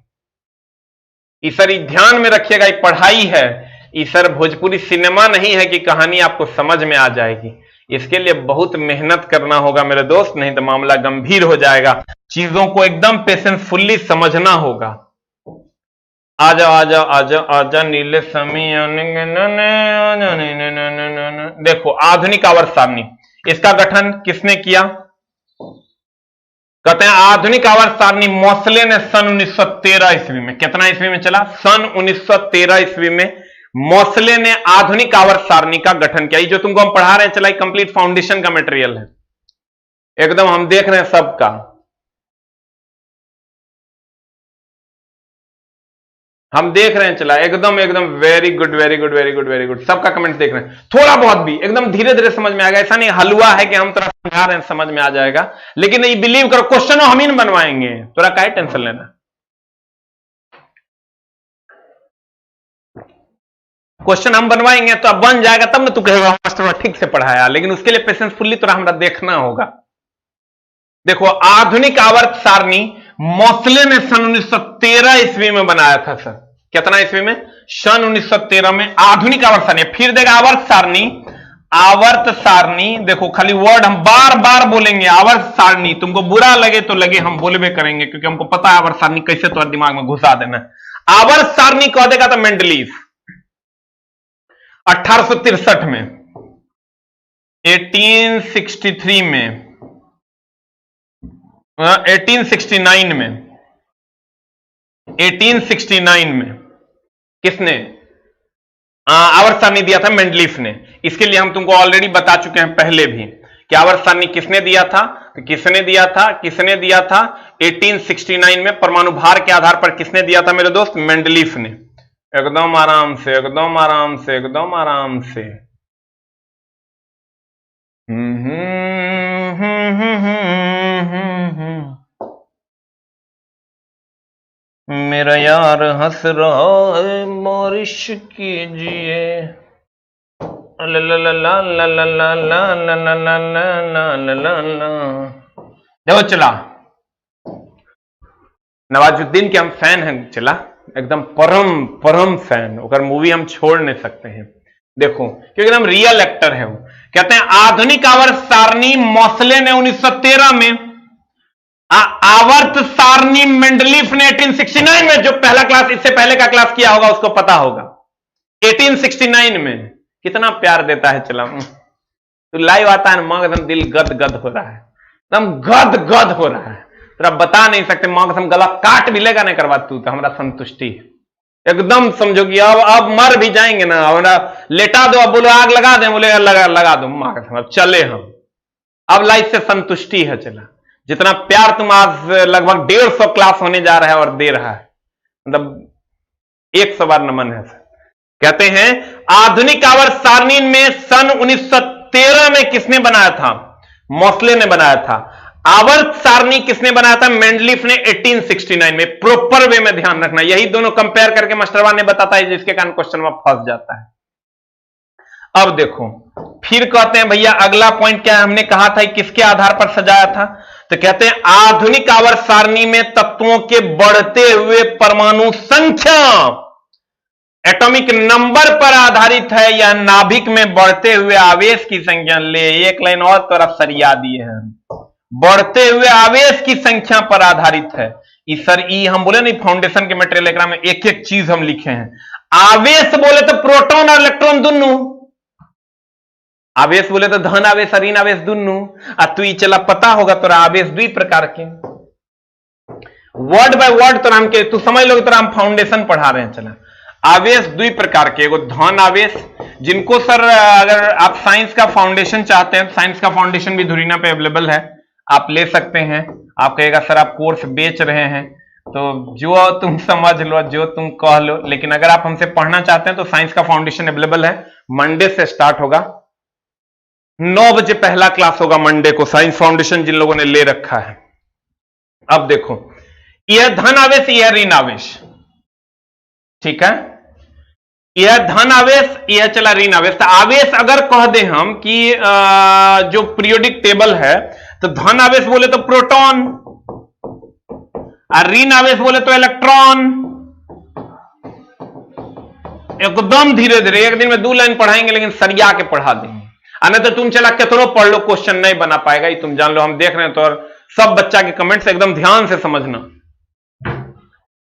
इस सर ध्यान में रखिएगा, ये पढ़ाई है, इस सर भोजपुरी सिनेमा नहीं है कि कहानी आपको समझ में आ जाएगी। इसके लिए बहुत मेहनत करना होगा मेरे दोस्त, नहीं तो मामला गंभीर हो जाएगा। चीजों को एकदम पेशेंसफुली समझना होगा। आजा आजा आजा आजा नीले समी, देखो आधुनिक आवर्त सारणी, इसका गठन किसने किया? कहते हैं आधुनिक आवर्त सारणी मोसले ने सन 1913 ईस्वी में, कितना ईस्वी में चला? सन 1913 ईस्वी में मोसले ने आधुनिक आवर्त सारणी का गठन किया। ये जो तुमको हम पढ़ा रहे हैं चला, कंप्लीट फाउंडेशन का मटेरियल है, एकदम हम देख रहे हैं सबका। हम देख रहे हैं चला, एकदम एकदम very good very good very good very good, सबका कमेंट देख रहे हैं। थोड़ा बहुत भी एकदम धीरे धीरे समझ में आ गया, ऐसा नहीं हलवा है कि हम तरह समझा रहे हैं समझ में आ जाएगा। लेकिन ये बिलीव करो क्वेश्चन हम ही बनवाएंगे, थोड़ा क्या टेंशन लेना। क्वेश्चन हम बनवाएंगे तो अब बन जाएगा, तब ना तू कहेगा मास्टर ठीक से पढ़ाया। लेकिन उसके लिए पेशेंसफुली तो हमारा देखना होगा। देखो आधुनिक आवर्त सारणी मोसले ने सन 1913 ईस्वी में बनाया था सर। कितना ईस्वी में? सन 1913 में आधुनिक आवर्त सारणी। फिर देखा आवर्त सारणी, आवर्त सारणी देखो खाली वर्ड हम बार बार बोलेंगे आवर्त सारणी, तुमको बुरा लगे तो लगे हम बोलबे करेंगे क्योंकि हमको पता है आवर्त सारणी कैसे तुम्हारे दिमाग में घुसा देना। आवर्त सारणी कह देगा तो मेंडलीफ 1863 में, 1863 में, 1869 में, 1869 में किसने आवर्त सारणी दिया था? मेंडलीफ ने। इसके लिए हम तुमको ऑलरेडी बता चुके हैं पहले भी कि आवर्त सारणी किसने दिया था। तो किसने दिया था? किसने दिया था? 1869 में परमाणु भार के आधार पर किसने दिया था मेरे दोस्त? मेंडलीफ ने। एकदम आराम से एकदम आराम से एकदम आराम से। मेरा यार हंस रहा है बारिश कीजिए, देखो चला नवाजुद्दीन के हम फैन हैं चला, एकदम परम परम फैन, अगर मूवी हम छोड़ नहीं सकते हैं। देखो क्योंकि हम रियल एक्टर है वो। कहते हैं आधुनिक आवर्त सारणी मोसले ने 1913 में, आवर्त सारणी मेंडलीफ ने 1869 में। जो पहला क्लास इससे पहले का क्लास किया होगा उसको पता होगा। 1869 में कितना प्यार देता है चला, तो लाइव आता है मां कसम दिल गद गद हो रहा है, एकदम गद गद हो रहा है। तो आप बता नहीं सकते, मां कसम गला काट भी लेगा नहीं करवा तू तो हमारा संतुष्टि है एकदम। समझो कि अब मर भी जाएंगे ना, हमारा लेटा दो, अब बोलो आग लगा दे, बोले लगा दो मां कसम, अब चले हम। अब लाइफ से संतुष्टि है चला। जितना प्यार तुम आज लगभग 150 क्लास होने जा रहा है और दे रहा है, मतलब 100 बार नमन है सर। कहते हैं आधुनिक आवर्त सारणी में सन 1913 में किसने बनाया था? मोसले ने बनाया था। आवर्त सारणी किसने बनाया था? मेंडलीफ ने 1869 में। प्रॉपर वे में ध्यान रखना, यही दोनों कंपेयर करके मास्टरवा ने बताता है, जिसके कारण क्वेश्चन में फंस जाता है। अब देखो फिर कहते हैं भैया अगला पॉइंट क्या है, हमने कहा था किसके आधार पर सजाया था? तो कहते हैं आधुनिक आवर्त सारणी में तत्वों के बढ़ते हुए परमाणु संख्या एटॉमिक नंबर पर आधारित है या नाभिक में बढ़ते हुए आवेश की संख्या। ले एक लाइन और तरफ सरिया दिए हैं, बढ़ते हुए आवेश की संख्या पर आधारित है। इस सर ई हम बोले नहीं फाउंडेशन के मटेरियल में एक एक चीज हम लिखे हैं। आवेश बोले तो प्रोटॉन और इलेक्ट्रॉन दोनों, आवेश बोले तो धन आवेश ऋण आवेश दोनों। तू चला पता होगा तोरा आवेश 2 प्रकार के, वर्ड बाय वर्ड तो हम के तू समझ लो, तो हम फाउंडेशन पढ़ा रहे हैं। चला आवेश 2 प्रकार के, एगो धन आवेश जिनको सर अगर आप साइंस का फाउंडेशन चाहते हैं, साइंस का फाउंडेशन भी धुरीना पे अवेलेबल है, आप ले सकते हैं। आप कहेगा सर आप कोर्स बेच रहे हैं, तो जो तुम समझ लो, जो तुम कह लो, लेकिन अगर आप हमसे पढ़ना चाहते हैं तो साइंस का फाउंडेशन अवेलेबल है। मंडे से स्टार्ट होगा, 9 बजे पहला क्लास होगा मंडे को, साइंस फाउंडेशन जिन लोगों ने ले रखा है। अब देखो, यह धन आवेश, यह ऋण आवेश, ठीक है, यह धन आवेश, यह चला ऋण आवेश। तो आवेश अगर कह दे हम कि जो पीरियोडिक टेबल है, तो धन आवेश बोले तो प्रोटॉन, और ऋण आवेश बोले तो इलेक्ट्रॉन। एकदम धीरे धीरे, एक दिन में 2 लाइन पढ़ाएंगे, लेकिन सरिया के पढ़ा देंगे। नहीं तो तुम चला कितनो पढ़ लो, क्वेश्चन नहीं बना पाएगा, ये तुम जान लो। हम देख रहे हैं तो, और सब बच्चा के कमेंट्स एकदम ध्यान से समझना।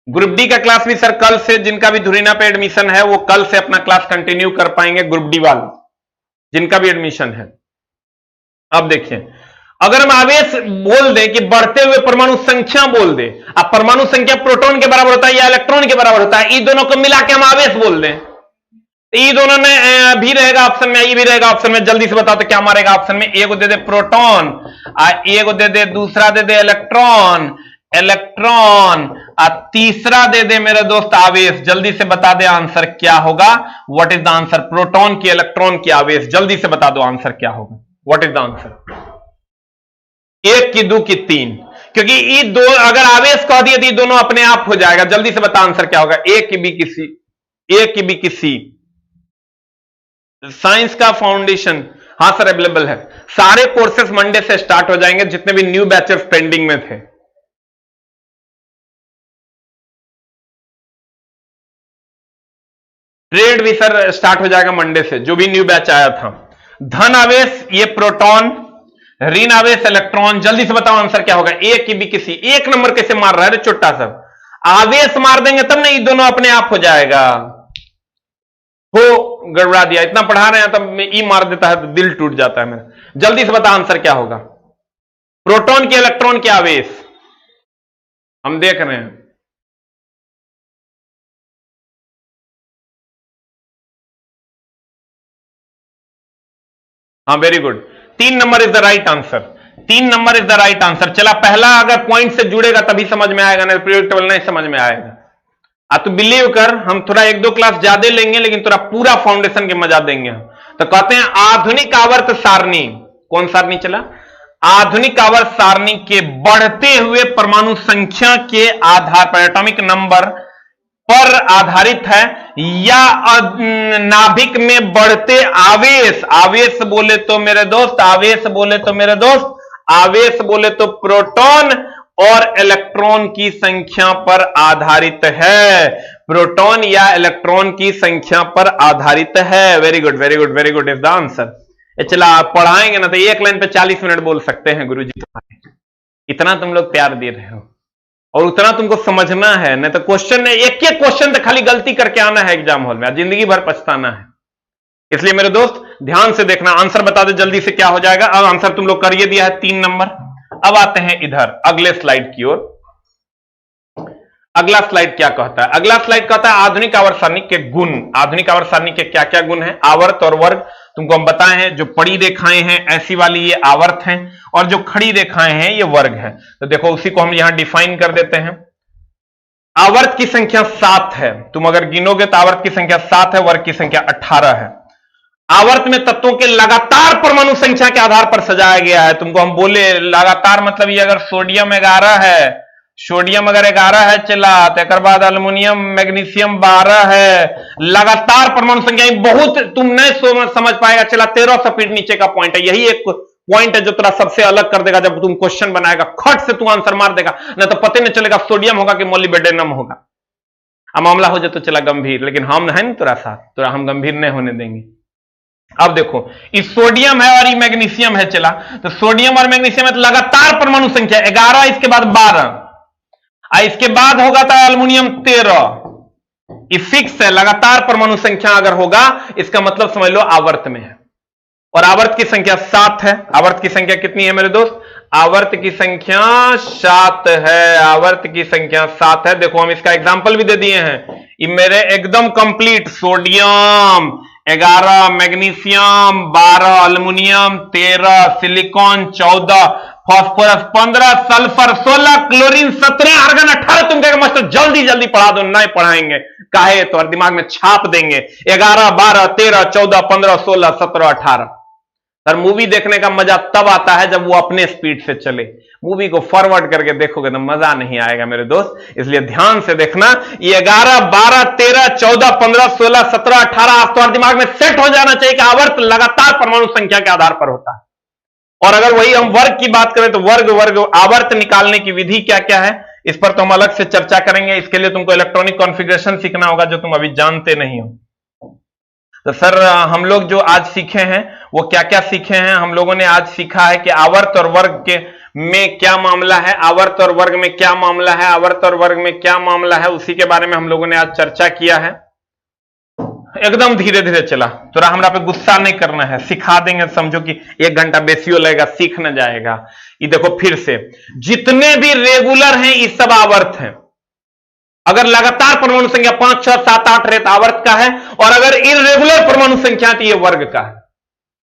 ग्रुप डी का क्लास भी सर कल से, जिनका भी धुरीना पे एडमिशन है वो कल से अपना क्लास कंटिन्यू कर पाएंगे, ग्रुप डी वाले जिनका भी एडमिशन है। अब देखिए, अगर हम आवेश बोल दें कि बढ़ते हुए परमाणु संख्या बोल दे, अब परमाणु संख्या प्रोटॉन के बराबर होता है या इलेक्ट्रॉन के बराबर होता है, ये दोनों को मिला के हम आवेश बोल दें, ये दोनों में भी रहेगा ऑप्शन में, ये भी रहेगा ऑप्शन में। जल्दी से बताओ तो क्या मारेगा ऑप्शन में? एक दे दे प्रोटॉन, एक दे दे, दूसरा दे दे इलेक्ट्रॉन, और तीसरा दे दे मेरे दोस्त आवेश। जल्दी से बता दे आंसर क्या होगा, what is the answer? Proton की, इलेक्ट्रॉन की, आवेश। जल्दी से बता दो आंसर क्या होगा, व्हाट इज द आंसर? 1 की 2 की 3, क्योंकि ये दो अगर आवेश कह दिए तो ये दोनों अपने आप हो जाएगा। जल्दी से बता आंसर क्या होगा? A की B की C, A की B की C। साइंस का फाउंडेशन, हां सर अवेलेबल है। सारे कोर्सेस मंडे से स्टार्ट हो जाएंगे, जितने भी न्यू बैचेस पेंडिंग में थे। ट्रेड भी सर स्टार्ट हो जाएगा मंडे से, जो भी न्यू बैच आया था। धन आवेश ये प्रोटॉन, ऋण आवेश इलेक्ट्रॉन। जल्दी से बताओ आंसर क्या होगा? A की B की C। 1 नंबर कैसे मार रहा है रे छोटा सा? आवेश मार देंगे तब नहीं, दोनों अपने आप हो जाएगा। हो गड़बड़ा दिया, इतना पढ़ा रहे हैं तब ई मार देता है तो दिल टूट जाता है मेरा। जल्दी से बता आंसर क्या होगा? प्रोटॉन के इलेक्ट्रॉन के आवेश हम देख रहे हैं। हाँ very good, 3 number is the right answer. 3 number is the right answer. चला, पहला अगर पॉइंट से जुड़ेगा तभी समझ में आएगा, नहीं पीरियोडिक टेबल नहीं समझ में आएगा। तो बिलीव कर, हम थोड़ा 1-2 क्लास ज्यादा लेंगे, लेकिन थोड़ा पूरा फाउंडेशन के मजा देंगे। तो कहते हैं आधुनिक आवर्त सारणी, कौन सारणी चला? आधुनिक आवर्त सारणी के बढ़ते हुए परमाणु संख्या के आधार पर, एटॉमिक नंबर पर आधारित है, या नाभिक में बढ़ते आवेश, आवेश बोले तो मेरे दोस्त, आवेश बोले तो मेरे दोस्त, आवेश बोले तो प्रोटॉन और इलेक्ट्रॉन की संख्या पर आधारित है। प्रोटॉन या इलेक्ट्रॉन की संख्या पर आधारित है। Very good, very good, very good is the answer. चला, आप पढ़ाएंगे ना तो 1 लाइन पे 40 मिनट बोल सकते हैं गुरुजी तुम्हारे। इतना तुम लोग प्यार दे रहे हो और उतना तुमको समझना है, नहीं तो क्वेश्चन, एक एक क्वेश्चन तो खाली गलती करके आना है एग्जाम हॉल में, जिंदगी भर पछताना है। इसलिए मेरे दोस्त ध्यान से देखना, आंसर बता दे जल्दी से क्या हो जाएगा। अब आंसर तुम लोग करिए दिया है 3 नंबर। अब आते हैं इधर अगले स्लाइड की ओर। अगला स्लाइड क्या कहता है? अगला स्लाइड कहता है आधुनिक आवर्त सारणी के गुण। आधुनिक आवर्त सारणी के क्या क्या गुण हैं? आवर्त और वर्ग तुमको हम बताए हैं। जो पड़ी रेखाएं हैं ऐसी वाली ये आवर्त हैं, और जो खड़ी रेखाएं हैं ये वर्ग हैं। तो देखो उसी को हम यहां डिफाइन कर देते हैं। आवर्त की संख्या 7 है, तुम अगर गिनोगे तो आवर्त की संख्या 7 है, वर्ग की संख्या 18 है। आवर्त में तत्वों के लगातार परमाणु संख्या के आधार पर सजाया गया है। तुमको हम बोले लगातार मतलब ये अगर सोडियम 11 है, सोडियम अगर 11 है चला, तो एक बाद अल्युमिनियम मैग्नीशियम 12 है, लगातार परमाणु संख्या बहुत तुम नहीं समझ पाएगा। चला, 1300 फीट नीचे का पॉइंट है। यही एक पॉइंट है जो तेरा सबसे अलग कर देगा। जब तुम क्वेश्चन बनाएगा खट से तू आंसर मार देगा, नहीं तो पता नहीं चलेगा सोडियम होगा कि मोलिब्डेनम होगा। अब मामला हो जाए तो चला गंभीर, लेकिन हम है ना तेरा साथ, तो हम गंभीर नहीं होने देंगे। अब देखो, इस सोडियम है और ये मैग्नीशियम है चला, तो सोडियम और मैग्नीशियम है तो लगातार परमाणु संख्या 11, इसके बाद 12, इसके बाद होगा था अल्युमिनियम 13। ये फिक्स है, लगातार परमाणु संख्या अगर होगा इसका मतलब समझ लो आवर्त में है। और आवर्त की संख्या 7 है। आवर्त की संख्या कितनी है मेरे दोस्त? आवर्त की संख्या 7 है। आवर्त की संख्या 7 है। देखो हम इसका एग्जांपल भी दे दिए हैं, ये मेरे एकदम complete sodium 11 magnesium, 12 aluminium, 13 silicon, 14 phosphorus, 15 sulphur, 16 chlorine, 17 argon, 18 तुम कहेगा मास्टर जल्दी जल्दी पढ़ा दो। नहीं पढ़ाएंगे, काहे तो दिमाग में छाप देंगे। 11 12 13 14 15 16 17 18। सर मूवी देखने का मजा तब आता है जब वो अपने स्पीड से चले। मूवी को फॉरवर्ड करके देखोगे तो मजा नहीं आएगा मेरे दोस्त, इसलिए ध्यान से देखना। ये 11 12 13 14 15 16 17 18 आज तो दिमाग में सेट हो जाना चाहिए कि आवर्त लगातार परमाणु संख्या के आधार पर होता है। और अगर वही हम वर्ग की बात करें तो वर्ग आवर्त निकालने की विधि क्या क्या है, इस पर तो हम अलग से चर्चा करेंगे। इसके लिए तुमको इलेक्ट्रॉनिक कॉन्फ़िगरेशन सीखना होगा जो तुम अभी जानते नहीं हो। तो सर हम लोग जो आज सीखे हैं वो क्या क्या सीखे हैं? हम लोगों ने आज सीखा है कि आवर्त और वर्ग के में क्या मामला है, आवर्त और वर्ग में क्या मामला है, आवर्त और वर्ग में क्या मामला है, उसी के बारे में हम लोगों ने आज चर्चा किया है। एकदम धीरे धीरे चला, थोड़ा हमरा पे गुस्सा नहीं करना है, सिखा देंगे। समझो कि 1 घंटा बेसियो लगेगा, सीख न जाएगा। ये देखो फिर से, जितने भी रेगुलर हैं ये सब आवर्त हैं। अगर लगातार परमाणु संख्या 5 6 7 8 रेत आवर्त का है, और अगर इरेगुलर परमाणु संख्या तो ये वर्ग का है।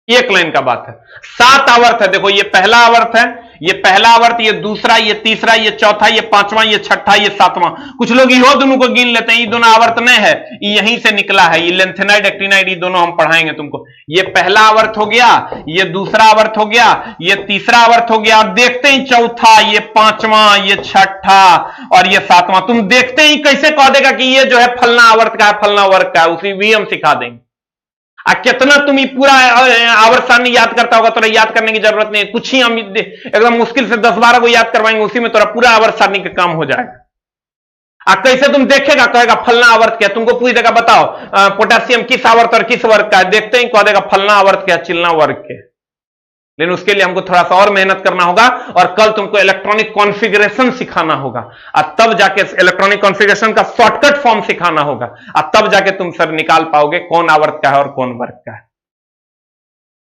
एक लाइन का बात है। 7 आवर्त है, देखो ये पहला आवर्त है, ये पहला आवर्त, ये दूसरा, ये तीसरा, ये चौथा, ये पांचवा, ये छठा, ये सातवां। कुछ लोग यो दोनों को गिन लेते हैं, ये दोनों आवर्त नहीं है, ये यहीं से निकला है। ये लेंथेनाइड एक्टिनाइड ये दोनों हम पढ़ाएंगे तुमको। ये पहला आवर्त हो गया, ये दूसरा आवर्त हो गया, ये तीसरा आवर्त हो गया, और देखते ही चौथा, ये पांचवा, ये छठा और ये सातवां। तुम देखते ही कैसे कह देगा कि ये जो है फलना आवर्त का है, फलना वर्ग का है, उसी भी हम सिखा देंगे। कितना तुम ये पूरा आवर्त सारणी याद करता होगा, तो याद करने की जरूरत नहीं है। कुछ ही हम एकदम मुश्किल से 10-12 को याद करवाएंगे, उसी में तोरा पूरा आवर्त सारणी का काम हो जाएगा। कैसे तुम देखेगा, कहेगा फलना आवर्त क्या, तुमको पूछ देगा बताओ पोटेशियम किस आवर्त और किस वर्ग का है, देखते ही कह देगा फलना आवर्त क्या, चिलना वर्ग के। लेकिन उसके लिए हमको थोड़ा सा और मेहनत करना होगा, और कल तुमको इलेक्ट्रॉनिक कॉन्फ़िगरेशन सिखाना होगा, और तब जाके इलेक्ट्रॉनिक कॉन्फ़िगरेशन का शॉर्टकट फॉर्म सिखाना होगा, और तब जाके तुम सर निकाल पाओगे कौन आवर्त का है और कौन वर्ग का है।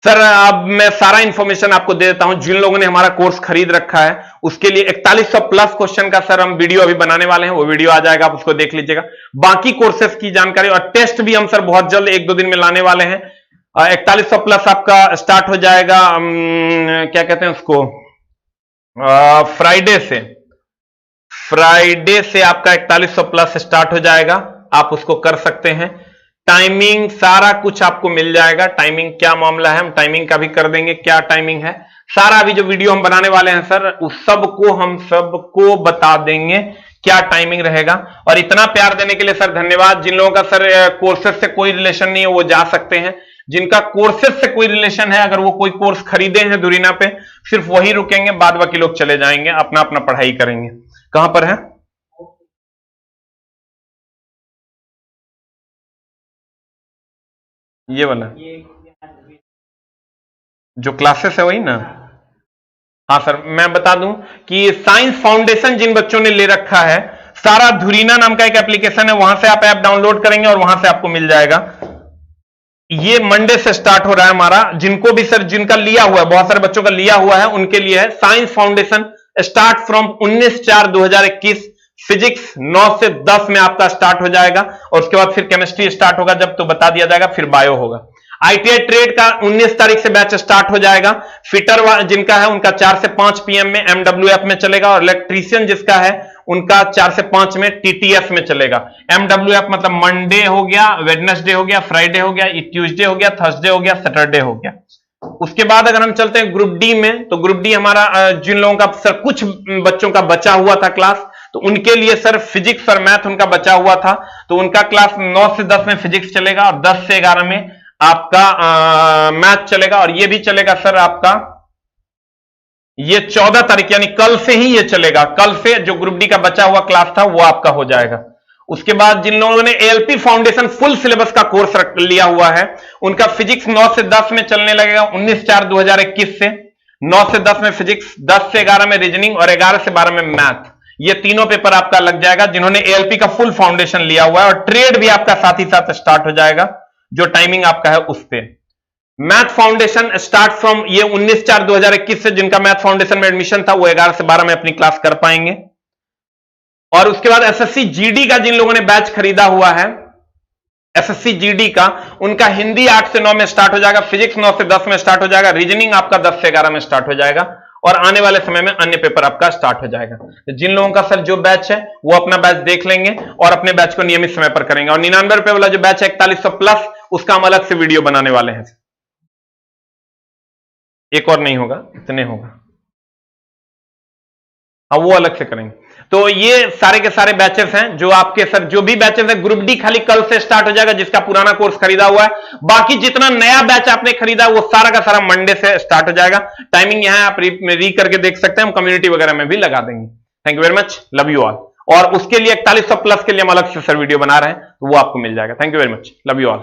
सर अब मैं सारा इंफॉर्मेशन आपको दे देता हूं। जिन लोगों ने हमारा कोर्स खरीद रखा है उसके लिए 4100 प्लस क्वेश्चन का सर हम वीडियो अभी बनाने वाले हैं, वो वीडियो आ जाएगा, आप उसको देख लीजिएगा। बाकी कोर्सेज की जानकारी और टेस्ट भी हम सर बहुत जल्द 1-2 दिन में लाने वाले हैं। 4100 प्लस आपका स्टार्ट हो जाएगा, क्या कहते हैं उसको, फ्राइडे से आपका 4100 प्लस स्टार्ट हो जाएगा। आप उसको कर सकते हैं। टाइमिंग सारा कुछ आपको मिल जाएगा। टाइमिंग क्या मामला है, हम टाइमिंग का भी कर देंगे, क्या टाइमिंग है सारा। अभी जो वीडियो हम बनाने वाले हैं सर उस सबको हम सबको बता देंगे क्या टाइमिंग रहेगा। और इतना प्यार देने के लिए सर धन्यवाद। जिन लोगों का सर कोर्सेज से कोई रिलेशन नहीं है वो जा सकते हैं। जिनका कोर्सेज से कोई रिलेशन है, अगर वो कोई कोर्स खरीदे हैं दुरीना पे, सिर्फ वही रुकेंगे, बाद बाकी लोग चले जाएंगे, अपना अपना पढ़ाई करेंगे। कहां पर है ये वाला जो क्लासेस है वही ना? हाँ सर, मैं बता दूं कि साइंस फाउंडेशन जिन बच्चों ने ले रखा है, सारा धुरीना नाम का एक एप्लीकेशन है, वहां से आप ऐप डाउनलोड करेंगे और वहां से आपको मिल जाएगा। ये मंडे से स्टार्ट हो रहा है हमारा। जिनको भी सर जिनका लिया हुआ है, बहुत सारे बच्चों का लिया हुआ है, उनके लिए है science foundation. Start from 19/4/2021। Physics 9 से 10 में आपका स्टार्ट हो जाएगा, और उसके बाद फिर केमिस्ट्री स्टार्ट होगा जब तो बता दिया जाएगा, फिर बायो होगा। ITI ट्रेड का 19 तारीख से बैच स्टार्ट हो जाएगा। फिटर जिनका है उनका 4 से 5 PM में MWF में चलेगा, और इलेक्ट्रीशियन जिसका है उनका 4 से 5 में TTF में चलेगा। MWF मतलब मंडे हो गया, वेडनेसडे हो गया, फ्राइडे हो गया, ट्यूसडे हो गया, थर्सडे हो गया, सैटरडे हो गया। उसके बाद अगर हम चलते हैं ग्रुप डी में, तो ग्रुप डी हमारा जिन लोगों का सर कुछ बच्चों का बचा हुआ था क्लास, तो उनके लिए सर फिजिक्स और मैथ उनका बचा हुआ था, तो उनका क्लास 9 से 10 में फिजिक्स चलेगा, और 10 से 11 में आपका मैथ चलेगा। और ये भी चलेगा सर आपका ये 14 तारीख यानी कल से ही ये चलेगा। कल से जो ग्रुप डी का बचा हुआ क्लास था वो आपका हो जाएगा। उसके बाद जिन लोगों ने ALP फाउंडेशन फुल सिलेबस का कोर्स लिया हुआ है, उनका फिजिक्स 9 से 10 में चलने लगेगा 19/4/2021 से। 9 से 10 में फिजिक्स, 10 से 11 में रीजनिंग, और 11 से 12 में मैथ। ये तीनों पेपर आपका लग जाएगा जिन्होंने ALP का फुल फाउंडेशन लिया हुआ है। और ट्रेड भी आपका साथ ही साथ स्टार्ट हो जाएगा, जो टाइमिंग आपका है उस पे। मैथ फाउंडेशन स्टार्ट फ्रॉम ये 19/4/2021 से। जिनका मैथ फाउंडेशन में एडमिशन था वो 11 से 12 में अपनी क्लास कर पाएंगे। और उसके बाद SSC GD का जिन लोगों ने बैच खरीदा हुआ है, एसएससी जीडी का, उनका हिंदी 8 से 9 में स्टार्ट हो जाएगा, फिजिक्स 9 से 10 में स्टार्ट हो जाएगा, रीजनिंग आपका 10 से 11 में स्टार्ट हो जाएगा, और आने वाले समय में अन्य पेपर आपका स्टार्ट हो जाएगा। जिन लोगों का सर जो बैच है वो अपना बैच देख लेंगे और अपने बैच को नियमित समय पर करेंगे। और 99 रुपए वाला जो बैच है 4100 प्लस, उसका हम अलग से वीडियो बनाने वाले हैं। एक और नहीं होगा, इतने होगा, अब वो अलग से करेंगे। तो ये सारे के सारे बैचेस हैं जो आपके सर जो भी बैचेस है, ग्रुप डी खाली कल से स्टार्ट हो जाएगा जिसका पुराना कोर्स खरीदा हुआ है। बाकी जितना नया बैच आपने खरीदा वो सारा का सारा मंडे से स्टार्ट हो जाएगा। टाइमिंग यहां आप री करके देख सकते हैं, हम कम्युनिटी वगैरह में भी लगा देंगे। Thank you very much, love you all. और उसके लिए 4100 प्लस के लिए हम अलग से सर वीडियो बना रहे हैं, तो वो आपको मिल जाएगा। Thank you very much, love you all.